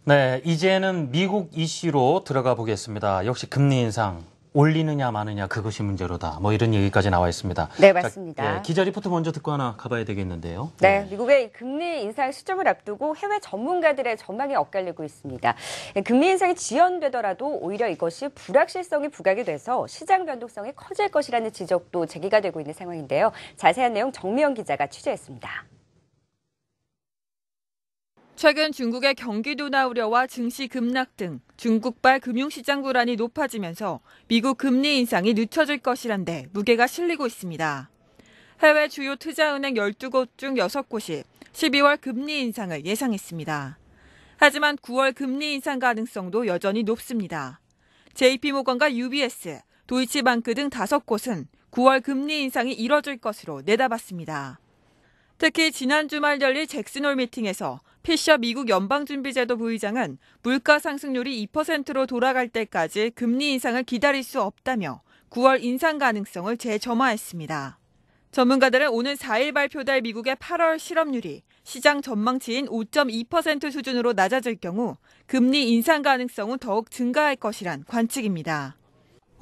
네, 이제는 미국 이슈로 들어가 보겠습니다. 역시 금리 인상 올리느냐 마느냐 그것이 문제로다. 이런 얘기까지 나와 있습니다. 네, 맞습니다. 자, 기자 리포트 먼저 듣고 하나 가봐야 되겠는데요. 네, 미국의 금리 인상 시점을 앞두고 해외 전문가들의 전망이 엇갈리고 있습니다. 금리 인상이 지연되더라도 오히려 이것이 불확실성이 부각이 돼서 시장 변동성이 커질 것이라는 지적도 제기가 되고 있는 상황인데요. 자세한 내용 정미영 기자가 취재했습니다. 최근 중국의 경기 둔화 우려와 증시 급락 등 중국발 금융시장 불안이 높아지면서 미국 금리 인상이 늦춰질 것이란데 무게가 실리고 있습니다. 해외 주요 투자은행 12곳 중 6곳이 12월 금리 인상을 예상했습니다. 하지만 9월 금리 인상 가능성도 여전히 높습니다. JP모건과 UBS, 도이치방크 등 5곳은 9월 금리 인상이 이뤄질 것으로 내다봤습니다. 특히 지난 주말 열릴 잭슨홀 미팅에서 피셔 미국 연방준비제도 부의장은 물가 상승률이 2%로 돌아갈 때까지 금리 인상을 기다릴 수 없다며 9월 인상 가능성을 재점화했습니다. 전문가들은 오는 4일 발표될 미국의 8월 실업률이 시장 전망치인 5.2% 수준으로 낮아질 경우 금리 인상 가능성은 더욱 증가할 것이란 관측입니다.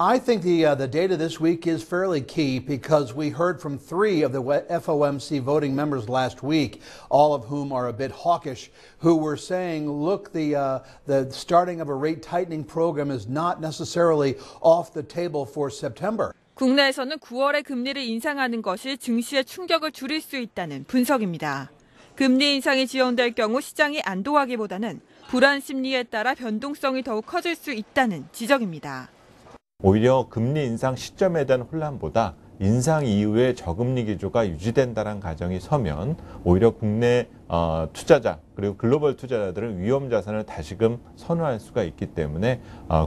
I think the data this week is fairly key because we heard from 3 of the FOMC voting members last week, all of whom are a bit hawkish, who were saying, look, the starting of a rate tightening program is not necessarily off the table for September. 국내에서는 9월에 금리를 인상하는 것이 증시의 충격을 줄일 수 있다는 분석입니다. 금리 인상이 지연될 경우 시장이 안도하기보다는 불안 심리에 따라 변동성이 더욱 커질 수 있다는 지적입니다. 오히려 금리 인상 시점에 대한 혼란보다 인상 이후에 저금리 기조가 유지된다는 가정이 서면 오히려 국내 투자자 그리고 글로벌 투자자들은 위험 자산을 다시금 선호할 수가 있기 때문에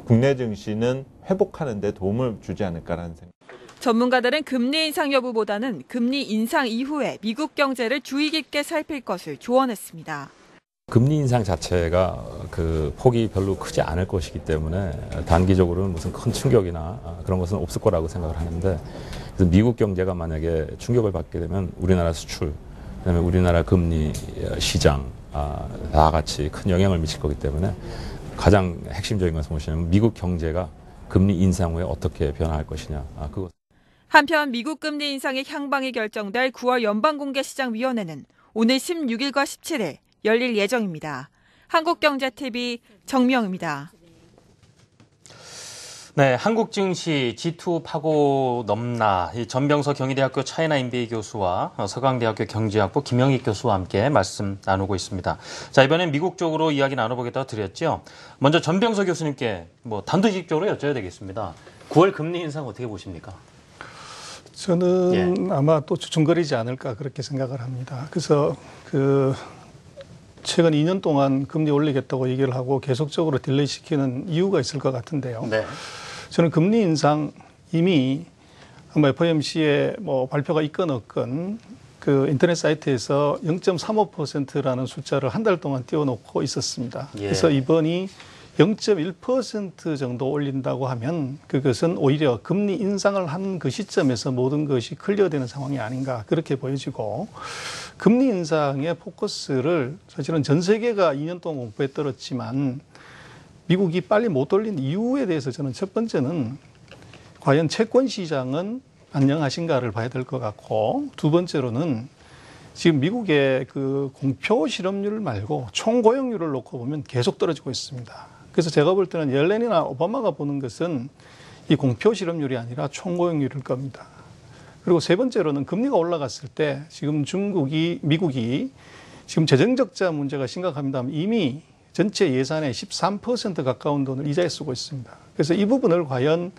국내 증시는 회복하는 데 도움을 주지 않을까라는 생각. 전문가들은 금리 인상 여부보다는 금리 인상 이후에 미국 경제를 주의 깊게 살필 것을 조언했습니다. 금리 인상 자체가 그 폭이 별로 크지 않을 것이기 때문에 단기적으로는 무슨 큰 충격이나 그런 것은 없을 거라고 생각을 하는데, 그래서 미국 경제가 만약에 충격을 받게 되면 우리나라 수출, 그다음에 우리나라 금리 시장 다 같이 큰 영향을 미칠 거기 때문에 가장 핵심적인 것은 무엇이냐면 미국 경제가 금리 인상 후에 어떻게 변화할 것이냐. 그것. 한편 미국 금리 인상의 향방이 결정될 9월 연방공개시장위원회는 오늘 16일과 17일 열릴 예정입니다. 한국경제TV 정명입니다. 네, 한국 증시 G2 파고 넘나 이 전병서 경희대학교 차이나 MBA 교수와 서강대학교 경제학부 김영익 교수와 함께 말씀 나누고 있습니다. 자, 이번엔 미국 쪽으로 이야기 나눠보겠다고 드렸죠. 먼저 전병서 교수님께 단도직입적으로 여쭤야 되겠습니다. 9월 금리 인상 어떻게 보십니까? 저는 아마 또 주춤거리지 않을까 그렇게 생각을 합니다. 그래서 최근 2년 동안 금리 올리겠다고 얘기를 하고 계속적으로 딜레이 시키는 이유가 있을 것 같은데요. 네. 저는 금리 인상 이미 아마 FOMC에 발표가 있건 없건 그 인터넷 사이트에서 0.35%라는 숫자를 한 달 동안 띄워놓고 있었습니다. 그래서 이번이 0.1% 정도 올린다고 하면 그것은 오히려 금리 인상을 한 그 시점에서 모든 것이 클리어되는 상황이 아닌가 그렇게 보여지고, 금리 인상의 포커스를 사실은 전 세계가 2년 동안 공포에 떨었지만 미국이 빨리 못 올린 이유에 대해서 저는 첫 번째는 과연 채권 시장은 안녕하신가를 봐야 될 것 같고, 두 번째로는 지금 미국의 그 공표 실업률 말고 총고용률을 놓고 보면 계속 떨어지고 있습니다. 그래서 제가 볼 때는 옐렌이나 오바마가 보는 것은 이 공표 실업률이 아니라 총고용률일 겁니다. 그리고 세 번째로는 금리가 올라갔을 때 지금 미국이 지금 재정적자 문제가 심각합니다만 이미 전체 예산의 13% 가까운 돈을 이자에 쓰고 있습니다. 그래서 이 부분을 과연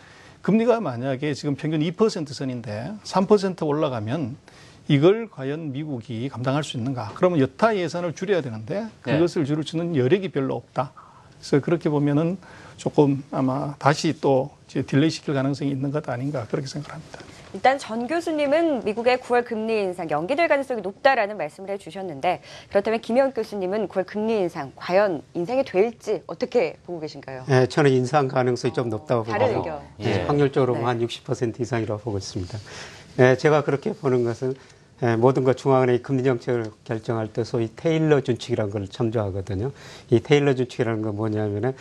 금리가 만약에 지금 평균 2% 선인데 3% 올라가면 이걸 과연 미국이 감당할 수 있는가? 그러면 여타 예산을 줄여야 되는데 그것을 줄일 수 있는 여력이 별로 없다. 그래서 그렇게 보면은 조금 아마 다시 또 딜레이 시킬 가능성이 있는 것 아닌가 그렇게 생각합니다. 일단 전 교수님은 미국의 9월 금리 인상 연기될 가능성이 높다라는 말씀을 해주셨는데, 그렇다면 김영익 교수님은 9월 금리 인상 과연 인상이 될지 어떻게 보고 계신가요? 네, 저는 인상 가능성이 좀 높다고 보고 다른 의견. 확률적으로 한 60% 이상이라고 보고 있습니다. 네, 제가 그렇게 보는 것은 모든 것 중앙은행이 금리 정책을 결정할 때 소위 테일러 준칙이라는 걸 참조하거든요. 이 테일러 준칙이라는 건 뭐냐면은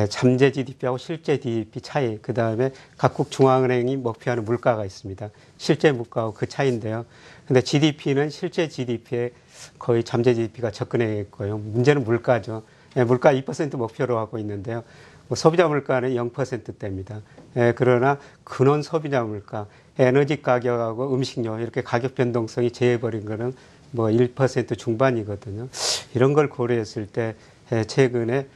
잠재 GDP하고 실제 GDP 차이, 그 다음에 각국 중앙은행이 목표하는 물가가 있습니다. 실제 물가하고 그 차이인데요. 근데 GDP는 실제 GDP에 거의 잠재 GDP가 접근해 있고요. 문제는 물가죠. 물가 2% 목표로 하고 있는데요. 소비자 물가는 0%대입니다. 그러나 근원 소비자 물가, 에너지 가격하고 음식료 이렇게 가격 변동성이 제해버린 거는 1% 중반이거든요. 이런 걸 고려했을 때 최근에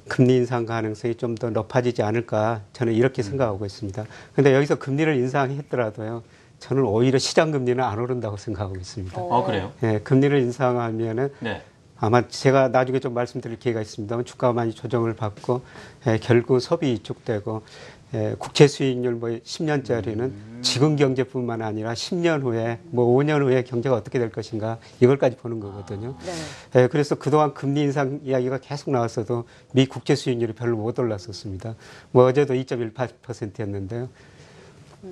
금리 인상 가능성이 좀 더 높아지지 않을까 저는 이렇게 생각하고 있습니다. 그런데 여기서 금리를 인상했더라도요, 저는 오히려 시장 금리는 안 오른다고 생각하고 있습니다. 그래요? 금리를 인상하면은 아마 제가 나중에 좀 말씀드릴 기회가 있습니다만 주가가 많이 조정을 받고 결국 소비 위축되고 국채 수익률 10년짜리는 지금 경제뿐만 아니라 10년 후에 5년 후에 경제가 어떻게 될 것인가 이걸까지 보는 거거든요. 그래서 그동안 금리 인상 이야기가 계속 나왔어도 미 국채 수익률이 별로 못 올랐었습니다. 어제도 2.18%였는데요.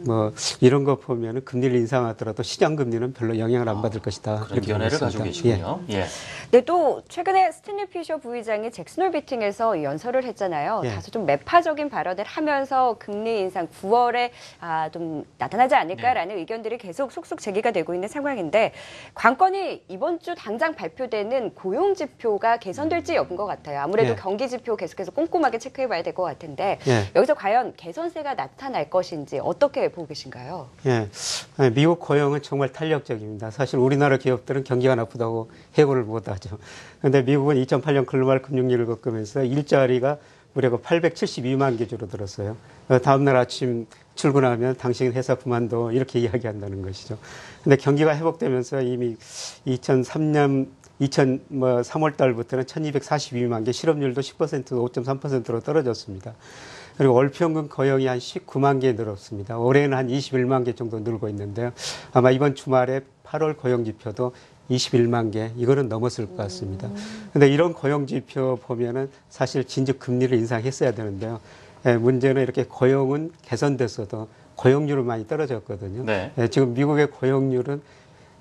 뭐 이런 거 보면은 금리를 인상하더라도 시장 금리는 별로 영향을 안 받을 것이다. 그런 견해를 가지고 계시군요. 예. 네, 또 최근에 스탠리 피셔 부의장이 잭슨 홀 미팅에서 연설을 했잖아요. 예. 다소 좀 매파적인 발언을 하면서 금리 인상 9월에 좀 나타나지 않을까라는 의견들이 계속 속속 제기가 되고 있는 상황인데 관건이 이번 주 당장 발표되는 고용 지표가 개선될지 여부인 것 같아요. 아무래도 경기 지표 계속해서 꼼꼼하게 체크해봐야 될 것 같은데 여기서 과연 개선세가 나타날 것인지 어떻게 보고 계신가요? 예, 미국 고용은 정말 탄력적입니다. 사실 우리나라 기업들은 경기가 나쁘다고 해고를 못하죠. 그런데 미국은 2008년 글로벌 금융위기를 겪으면서 일자리가 무려 872만 개 줄어들었어요. 다음날 아침 출근하면 당신 회사 그만둬 이렇게 이야기한다는 것이죠. 그런데 경기가 회복되면서 이미 3월 달부터는 1242만 개, 실업률도 10%도 5.3%로 떨어졌습니다. 그리고 월 평균 고용이 한 19만 개 늘었습니다. 올해는 한 21만 개 정도 늘고 있는데요. 아마 이번 주말에 8월 고용 지표도 21만 개, 이거는 넘었을 것 같습니다. 그런데 이런 고용 지표 보면은 사실 진즉 금리를 인상했어야 되는데요. 문제는 이렇게 고용은 개선됐어도 고용률은 많이 떨어졌거든요. 네. 지금 미국의 고용률은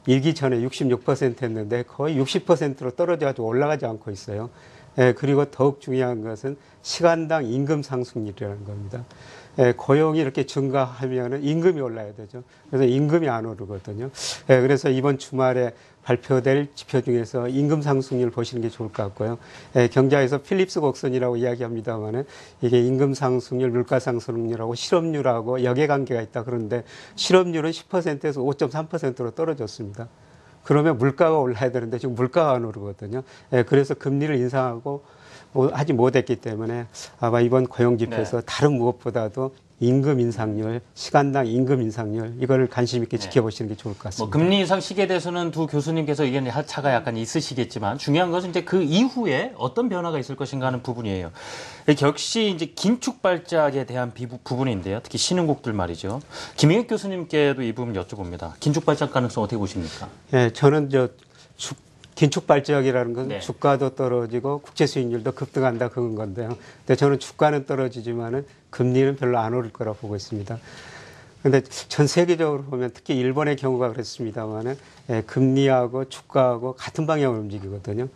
일기 전에 66% 했는데 거의 60%로 떨어져가지고 올라가지 않고 있어요. 그리고 더욱 중요한 것은 시간당 임금 상승률이라는 겁니다. 고용이 이렇게 증가하면 임금이 올라야 되죠. 그래서 임금이 안 오르거든요. 그래서 이번 주말에 발표될 지표 중에서 임금 상승률 보시는 게 좋을 것 같고요. 경제에서 필립스 곡선이라고 이야기합니다만은 이게 임금 상승률, 물가 상승률하고 실업률하고 역외관계가 있다. 그런데 실업률은 10%에서 5.3%로 떨어졌습니다. 그러면 물가가 올라야 되는데 지금 물가가 안 오르거든요. 그래서 금리를 인상하고 하지 못했기 때문에 아마 이번 고용지표에서 다른 무엇보다도 임금 인상률, 시간당 임금 인상률 이걸 관심 있게 지켜보시는 게 좋을 것 같습니다. 금리 인상 시기에 대해서는 두 교수님께서 의견 차가 약간 있으시겠지만 중요한 것은 이제 그 이후에 어떤 변화가 있을 것인가 하는 부분이에요. 역시 이제 긴축 발작에 대한 부분인데요. 특히 신흥국들 말이죠. 김영익 교수님께도 이 부분 여쭤봅니다. 긴축 발작 가능성 어떻게 보십니까? 저는 긴축 발작이라는 건 주가도 떨어지고 국채 수익률도 급등한다 그런 건데요. 근데 저는 주가는 떨어지지만은 금리는 별로 안 오를 거라고 보고 있습니다. 그런데 전 세계적으로 보면 특히 일본의 경우가 그렇습니다만은 금리하고 주가하고 같은 방향으로 움직이거든요.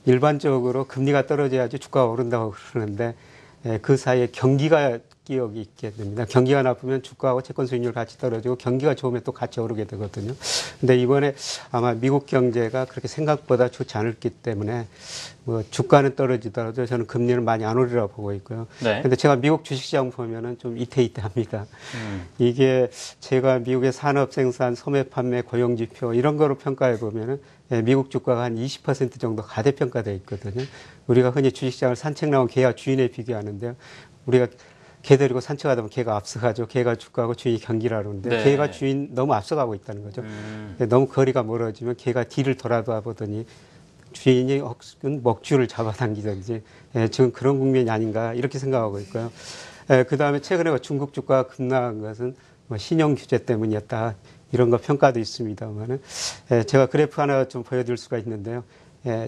일반적으로 금리가 떨어져야지 주가가 오른다고 그러는데 그 사이에 경기가 기억이 있게 됩니다. 경기가 나쁘면 주가하고 채권 수익률 같이 떨어지고 경기가 좋으면 또 같이 오르게 되거든요. 근데 이번에 아마 미국 경제가 그렇게 생각보다 좋지 않았기 때문에 주가는 떨어지더라도 저는 금리는 많이 안 오르라고 보고 있고요. 근데 제가 미국 주식시장 보면은 좀 이태이태합니다. 이게 제가 미국의 산업 생산, 소매 판매, 고용 지표 이런 거로 평가해 보면은 미국 주가가 한 20% 정도 가대평가되어 있거든요. 우리가 흔히 주식시장을 산책 나온 개와 주인에 비교하는데요. 우리가 개 데리고 산책하다 보면 개가 앞서가죠. 개가 주가하고 주인이 경기를 하는데 개가 주인 너무 앞서가고 있다는 거죠. 너무 거리가 멀어지면 개가 뒤를 돌아다 보더니 주인이 먹줄을 잡아당기든지 지금 그런 국면이 아닌가 이렇게 생각하고 있고요. 그다음에 최근에 중국 주가가 급락한 것은 신용 규제 때문이었다. 이런 거 평가도 있습니다만은 제가 그래프 하나 좀 보여드릴 수가 있는데요.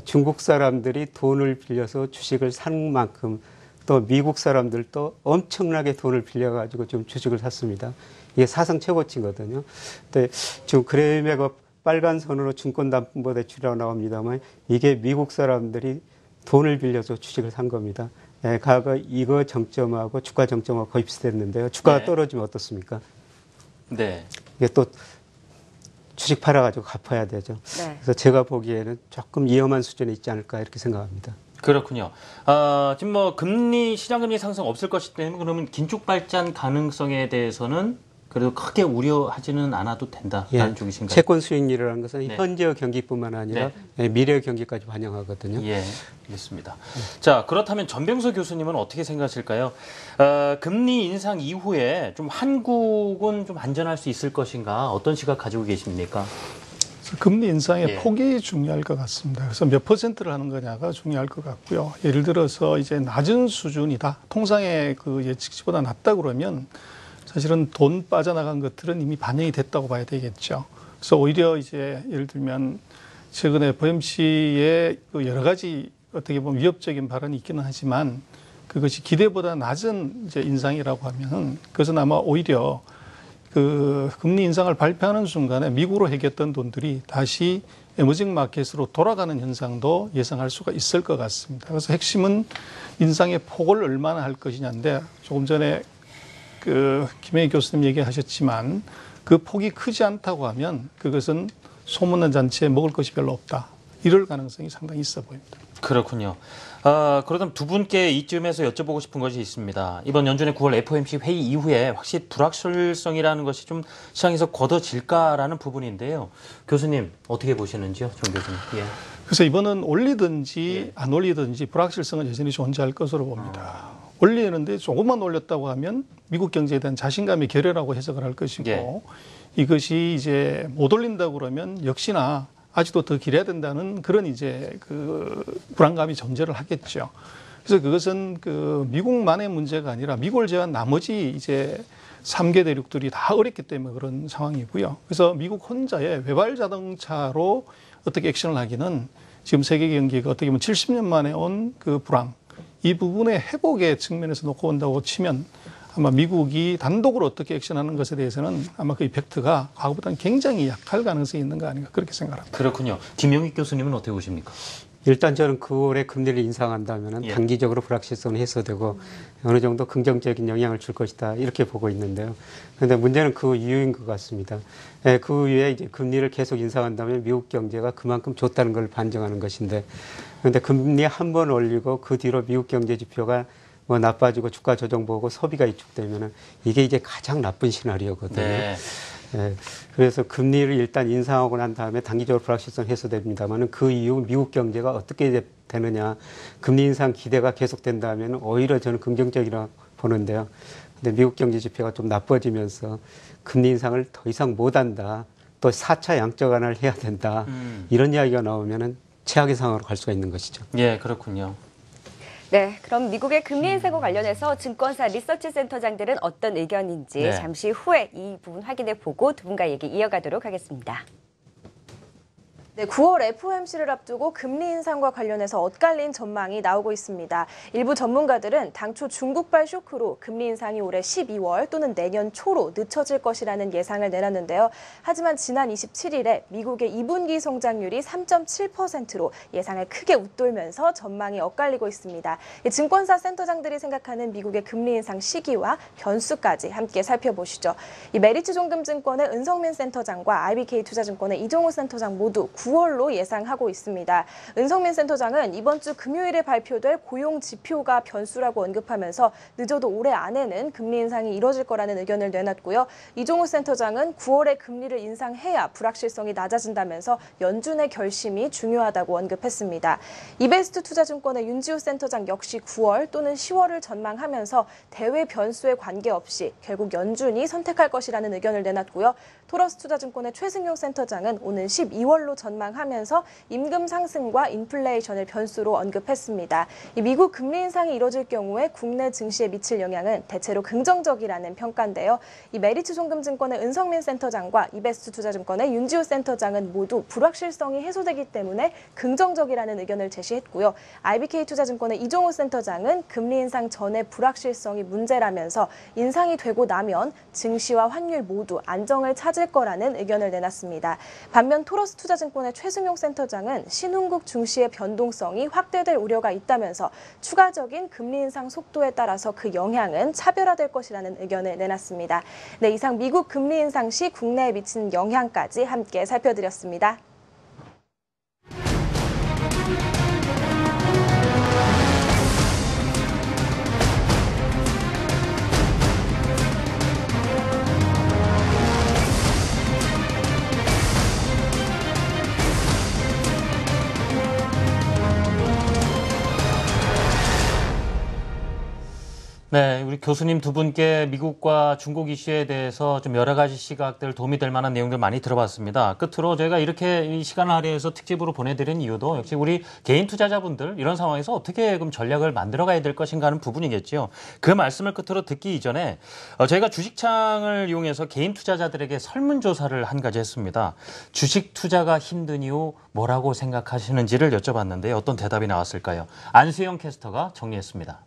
중국 사람들이 돈을 빌려서 주식을 사는 만큼 또 미국 사람들도 엄청나게 돈을 빌려가지고 좀 주식을 샀습니다. 이게 사상 최고치거든요. 근데 지금 그래프가 빨간 선으로 증권담보대출이라고 나옵니다만 이게 미국 사람들이 돈을 빌려서 주식을 산 겁니다. 과거 이거 정점하고 주가 정점하고 거의 비슷했는데요. 주가가 떨어지면 어떻습니까? 이게 또 주식 팔아가지고 갚아야 되죠. 그래서 제가 보기에는 조금 위험한 수준에 있지 않을까 이렇게 생각합니다. 그렇군요. 지금 금리, 시장금리 상승 없을 것이기 때문에 그러면 긴축 발전 가능성에 대해서는 그래도 크게 우려하지는 않아도 된다라는 쪽이신가요? 채권 수익률이라는 것은 현재의 경기뿐만 아니라 미래의 경기까지 반영하거든요. 알겠습니다. 자, 그렇다면 전병서 교수님은 어떻게 생각하실까요? 금리 인상 이후에 좀 한국은 좀 안전할 수 있을 것인가? 어떤 시각 가지고 계십니까? 금리 인상의 폭이 중요할 것 같습니다. 그래서 몇 퍼센트를 하는 거냐가 중요할 것 같고요. 예를 들어서 이제 낮은 수준이다. 통상의 그 예측치보다 낮다 그러면 사실은 돈 빠져나간 것들은 이미 반영이 됐다고 봐야 되겠죠. 그래서 오히려 이제 예를 들면 최근에 FOMC의 그 여러 가지 어떻게 보면 위협적인 발언이 있기는 하지만 그것이 기대보다 낮은 이제 인상이라고 하면은 그것은 아마 오히려 그 금리 인상을 발표하는 순간에 미국으로 해결했던 돈들이 다시 에머징 마켓으로 돌아가는 현상도 예상할 수가 있을 것 같습니다. 그래서 핵심은 인상의 폭을 얼마나 할 것이냐인데 조금 전에 그 김혜희 교수님 얘기하셨지만 그 폭이 크지 않다고 하면 그것은 소문난 잔치에 먹을 것이 별로 없다. 이럴 가능성이 상당히 있어 보입니다. 그렇군요. 그러면 두 분께 이쯤에서 여쭤보고 싶은 것이 있습니다. 이번 연준의 9월 FOMC 회의 이후에 확실히 불확실성이라는 것이 좀 시장에서 걷어질까라는 부분인데요. 교수님 어떻게 보시는지요, 정 교수님? 예. 그래서 이번은 올리든지 안 올리든지 불확실성은 여전히 존재할 것으로 봅니다. 올리는데 조금만 올렸다고 하면 미국 경제에 대한 자신감의 결여라고 해석을 할 것이고 예. 이것이 이제 못 올린다고 그러면 역시나 아직도 더 길어야 된다는 그런 이제 그 불안감이 존재를 하겠죠. 그래서 그것은 그 미국만의 문제가 아니라 미국을 제외한 나머지 이제 3개 대륙들이 다 어렵기 때문에 그런 상황이고요. 그래서 미국 혼자의 외발 자동차로 어떻게 액션을 하기는 지금 세계 경기가 어떻게 보면 70년 만에 온 그 불황, 이 부분의 회복의 측면에서 놓고 본다고 치면 아마 미국이 단독으로 어떻게 액션하는 것에 대해서는 아마 그 이펙트가 과거보다는 굉장히 약할 가능성이 있는 거 아닌가 그렇게 생각합니다. 그렇군요. 김영익 교수님은 어떻게 보십니까? 일단 저는 9월에 금리를 인상한다면 예. 단기적으로 불확실성이 해소되고 어느 정도 긍정적인 영향을 줄 것이다 이렇게 보고 있는데요. 그런데 문제는 그 이유인 것 같습니다. 그 이후에 이제 금리를 계속 인상한다면 미국 경제가 그만큼 좋다는 걸 반증하는 것인데, 그런데 금리 한 번 올리고 그 뒤로 미국 경제 지표가 뭐 나빠지고 주가 조정 보고 소비가 위축되면은 이게 이제 가장 나쁜 시나리오거든요. 네. 예, 그래서 금리를 일단 인상하고 난 다음에 단기적으로 불확실성 해소됩니다만은 그 이후 미국 경제가 어떻게 되느냐, 금리 인상 기대가 계속된다면 오히려 저는 긍정적이라고 보는데요. 근데 미국 경제 지표가 좀 나빠지면서 금리 인상을 더 이상 못한다, 또 4차 양적 완화를 해야 된다, 이런 이야기가 나오면은 최악의 상황으로 갈 수가 있는 것이죠. 예, 그렇군요. 네, 그럼 미국의 금리 인상과 관련해서 증권사 리서치 센터장들은 어떤 의견인지 네. 잠시 후에 이 부분 확인해 보고 두 분과 얘기 이어가도록 하겠습니다. 네, 9월 FOMC를 앞두고 금리 인상과 관련해서 엇갈린 전망이 나오고 있습니다. 일부 전문가들은 당초 중국발 쇼크로 금리 인상이 올해 12월 또는 내년 초로 늦춰질 것이라는 예상을 내놨는데요. 하지만 지난 27일에 미국의 2분기 성장률이 3.7%로 예상을 크게 웃돌면서 전망이 엇갈리고 있습니다. 증권사 센터장들이 생각하는 미국의 금리 인상 시기와 변수까지 함께 살펴보시죠. 메리츠 종금증권의 은성민 센터장과 IBK 투자증권의 이종우 센터장 모두 9월로 예상하고 있습니다. 은성민 센터장은 이번 주 금요일에 발표될 고용 지표가 변수라고 언급하면서 늦어도 올해 안에는 금리 인상이 이뤄질 거라는 의견을 내놨고요. 이종우 센터장은 9월에 금리를 인상해야 불확실성이 낮아진다면서 연준의 결심이 중요하다고 언급했습니다. 이베스트 투자증권의 윤지우 센터장 역시 9월 또는 10월을 전망하면서 대외 변수에 관계없이 결국 연준이 선택할 것이라는 의견을 내놨고요. 토러스 투자증권의 최승용 센터장은 오는 12월로 전망하면서 임금 상승과 인플레이션을 변수로 언급했습니다. 이 미국 금리 인상이 이뤄질 경우에 국내 증시에 미칠 영향은 대체로 긍정적이라는 평가인데요. 이 메리츠 종금증권의 은성민 센터장과 이베스트 투자증권의 윤지우 센터장은 모두 불확실성이 해소되기 때문에 긍정적이라는 의견을 제시했고요. IBK 투자증권의 이종우 센터장은 금리 인상 전에 불확실성이 문제라면서 인상이 되고 나면 증시와 환율 모두 안정을 찾을 거라는 의견을 내놨습니다. 반면 토러스 투자증권의 최승용 센터장은 신흥국 증시의 변동성이 확대될 우려가 있다면서 추가적인 금리 인상 속도에 따라서 그 영향은 차별화될 것이라는 의견을 내놨습니다. 네, 이상 미국 금리 인상 시 국내에 미치는 영향까지 함께 살펴드렸습니다. 네, 우리 교수님 두 분께 미국과 중국 이슈에 대해서 좀 여러 가지 시각들 도움이 될 만한 내용들 많이 들어봤습니다. 끝으로 저희가 이렇게 이 시간을 할애해서 특집으로 보내드린 이유도 역시 우리 개인 투자자분들 이런 상황에서 어떻게 그럼 전략을 만들어가야 될 것인가 하는 부분이겠죠. 그 말씀을 끝으로 듣기 이전에 저희가 주식창을 이용해서 개인 투자자들에게 설문조사를 한 가지 했습니다. 주식 투자가 힘든 이유 뭐라고 생각하시는지를 여쭤봤는데 어떤 대답이 나왔을까요? 안수영 캐스터가 정리했습니다.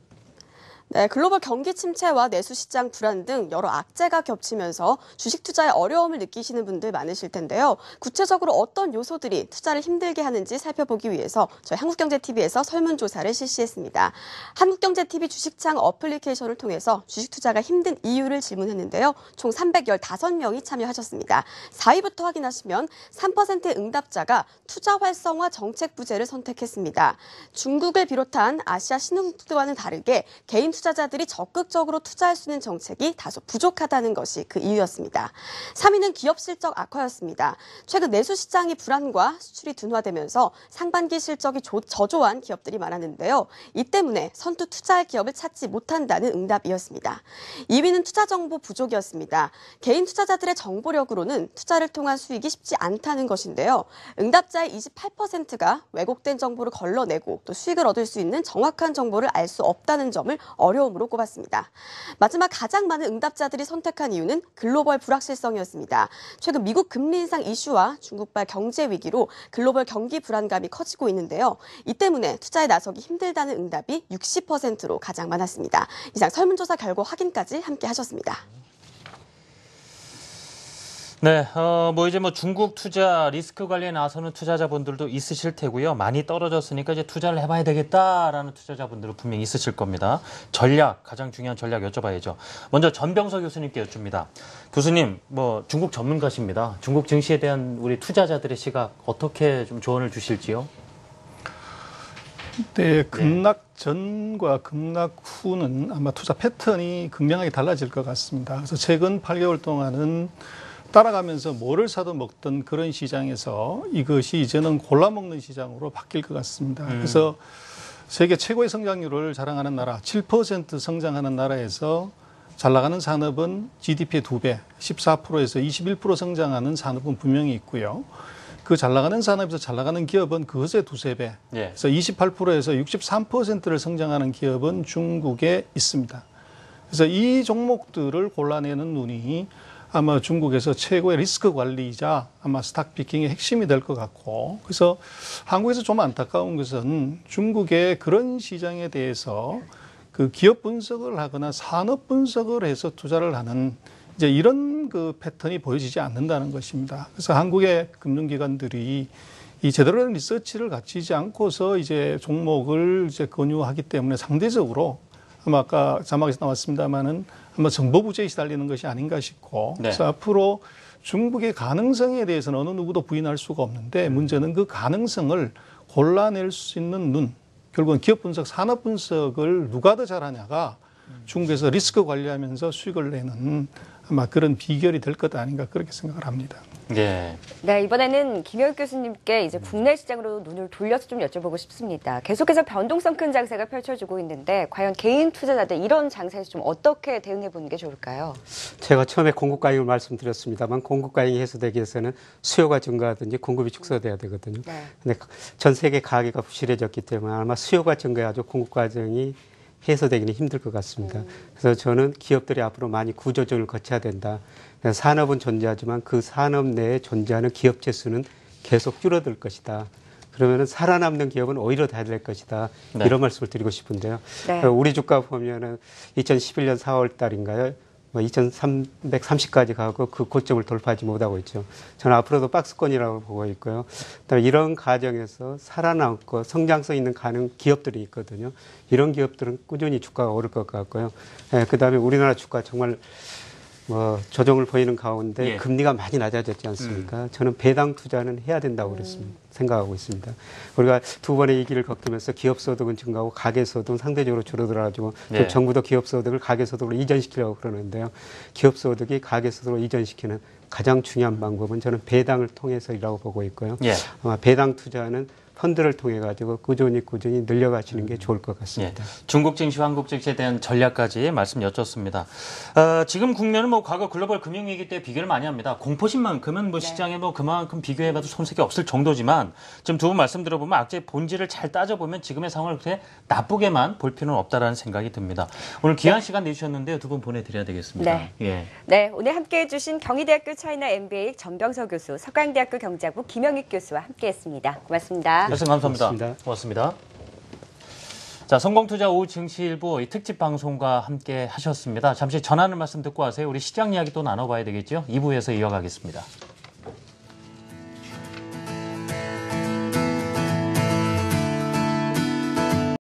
네, 글로벌 경기 침체와 내수 시장 불안 등 여러 악재가 겹치면서 주식 투자에 어려움을 느끼시는 분들 많으실 텐데요. 구체적으로 어떤 요소들이 투자를 힘들게 하는지 살펴보기 위해서 저희 한국경제TV에서 설문조사를 실시했습니다. 한국경제TV 주식창 어플리케이션을 통해서 주식 투자가 힘든 이유를 질문했는데요. 총 315명이 참여하셨습니다. 4위부터 확인하시면 3%의 응답자가 투자 활성화 정책 부재를 선택했습니다. 중국을 비롯한 아시아 신흥국들과는 다르게 개인 투자자들이 적극적으로 투자할 수 있는 정책이 다소 부족하다는 것이 그 이유였습니다. 3위는 기업 실적 악화였습니다. 최근 내수 시장의 불안과 수출이 둔화되면서 상반기 실적이 저조한 기업들이 많았는데요. 이 때문에 선두 투자할 기업을 찾지 못한다는 응답이었습니다. 2위는 투자 정보 부족이었습니다. 개인 투자자들의 정보력으로는 투자를 통한 수익이 쉽지 않다는 것인데요. 응답자의 28%가 왜곡된 정보를 걸러내고 또 수익을 얻을 수 있는 정확한 정보를 알 수 없다는 점을 어려움으로 꼽았습니다. 마지막 가장 많은 응답자들이 선택한 이유는 글로벌 불확실성이었습니다. 최근 미국 금리 인상 이슈와 중국발 경제 위기로 글로벌 경기 불안감이 커지고 있는데요. 이 때문에 투자에 나서기 힘들다는 응답이 60%로 가장 많았습니다. 이상 설문조사 결과 확인까지 함께 하셨습니다. 네, 이제 중국 투자 리스크 관리에 나서는 투자자분들도 있으실 테고요. 많이 떨어졌으니까 이제 투자를 해봐야 되겠다라는 투자자분들은 분명히 있으실 겁니다. 전략, 가장 중요한 전략 여쭤봐야죠. 먼저 전병서 교수님께 여쭙니다. 교수님, 중국 전문가십니다. 중국 증시에 대한 우리 투자자들의 시각 어떻게 좀 조언을 주실지요? 네, 급락 전과 급락 후는 아마 투자 패턴이 극명하게 달라질 것 같습니다. 그래서 최근 8개월 동안은 따라가면서 뭐를 사도 먹던 그런 시장에서 이것이 이제는 골라먹는 시장으로 바뀔 것 같습니다. 그래서 세계 최고의 성장률을 자랑하는 나라, 7% 성장하는 나라에서 잘 나가는 산업은 GDP의 2배, 14%에서 21% 성장하는 산업은 분명히 있고요. 그 잘 나가는 산업에서 잘 나가는 기업은 그것의 2~3배, 그래서 28%에서 63%를 성장하는 기업은 중국에 있습니다. 그래서 이 종목들을 골라내는 눈이 아마 중국에서 최고의 리스크 관리이자 아마 스탁 피킹의 핵심이 될 것 같고, 그래서 한국에서 좀 안타까운 것은 중국의 그런 시장에 대해서 그 기업 분석을 하거나 산업 분석을 해서 투자를 하는 이제 이런 그 패턴이 보여지지 않는다는 것입니다. 그래서 한국의 금융기관들이 이 제대로 된 리서치를 갖추지 않고서 이제 종목을 이제 권유하기 때문에 상대적으로 아마 아까 자막에서 나왔습니다만은 아마 정보 부재에 시달리는 것이 아닌가 싶고, 그래서 앞으로 중국의 가능성에 대해서는 어느 누구도 부인할 수가 없는데 문제는 그 가능성을 골라낼 수 있는 눈, 결국은 기업 분석, 산업 분석을 누가 더 잘하냐가 중국에서 리스크 관리하면서 수익을 내는 아마 그런 비결이 될 것 아닌가 그렇게 생각을 합니다. 네, 이번에는 김영익 교수님께 이제 국내 시장으로 눈을 돌려서 좀 여쭤보고 싶습니다. 계속해서 변동성 큰 장세가 펼쳐지고 있는데 과연 개인 투자자들 이런 장세에서 좀 어떻게 대응해 보는 게 좋을까요? 제가 처음에 공급 과잉을 말씀드렸습니다만 공급 과잉이 해소되기 위해서는 수요가 증가하든지 공급이 축소돼야 되거든요. 근데 전 세계 가계가 부실해졌기 때문에 아마 수요가 증가해가지고 공급 과정이 해소되기는 힘들 것 같습니다. 그래서 저는 기업들이 앞으로 많이 구조조정을 거쳐야 된다. 산업은 존재하지만 그 산업 내에 존재하는 기업체 수는 계속 줄어들 것이다. 그러면은 살아남는 기업은 오히려 더 될 것이다. 이런 말씀을 드리고 싶은데요. 우리 주가 보면은 2011년 4월 달인가요? 2330까지 가고 그 고점을 돌파하지 못하고 있죠. 저는 앞으로도 박스권이라고 보고 있고요. 그다음에 이런 과정에서 살아남고 성장성 있는 기업들이 있거든요. 이런 기업들은 꾸준히 주가가 오를 것 같고요. 그다음에 우리나라 주가 정말 조정을 보이는 가운데 금리가 많이 낮아졌지 않습니까? 저는 배당 투자는 해야 된다고 생각하고 있습니다. 우리가 두 번의 위기를 겪으면서 기업소득은 증가하고 가계소득은 상대적으로 줄어들어가지고 정부도 기업소득을 가계소득으로 이전시키려고 그러는데요. 기업소득이 가계소득으로 이전시키는 가장 중요한 방법은 저는 배당을 통해서이라고 보고 있고요. 아마 배당 투자는 펀드를 통해 가지고 꾸준히 늘려가시는 게 좋을 것 같습니다. 중국 증시와 한국 증시에 대한 전략까지 말씀 여쭙습니다. 지금 국면은 과거 글로벌 금융위기 때 비교를 많이 합니다. 공포심만큼은 시장에 그만큼 비교해봐도 손색이 없을 정도지만 지금 두 분 말씀 들어보면 악재의 본질을 잘 따져보면 지금의 상황을 그렇게 나쁘게만 볼 필요는 없다라는 생각이 듭니다. 오늘 귀한 시간 내주셨는데요. 두 분 보내드려야 되겠습니다. 오늘 함께해 주신 경희대학교 차이나 MBA 전병서 교수, 석강대학교 경제학부 김영익 교수와 함께했습니다. 고맙습니다. 말씀 감사합니다. 고맙습니다. 자, 성공투자 오후 증시 일부 특집 방송과 함께 하셨습니다. 잠시 전하는 말씀 듣고 하세요. 우리 시장 이야기 또 나눠봐야 되겠죠? 2부에서 이어가겠습니다.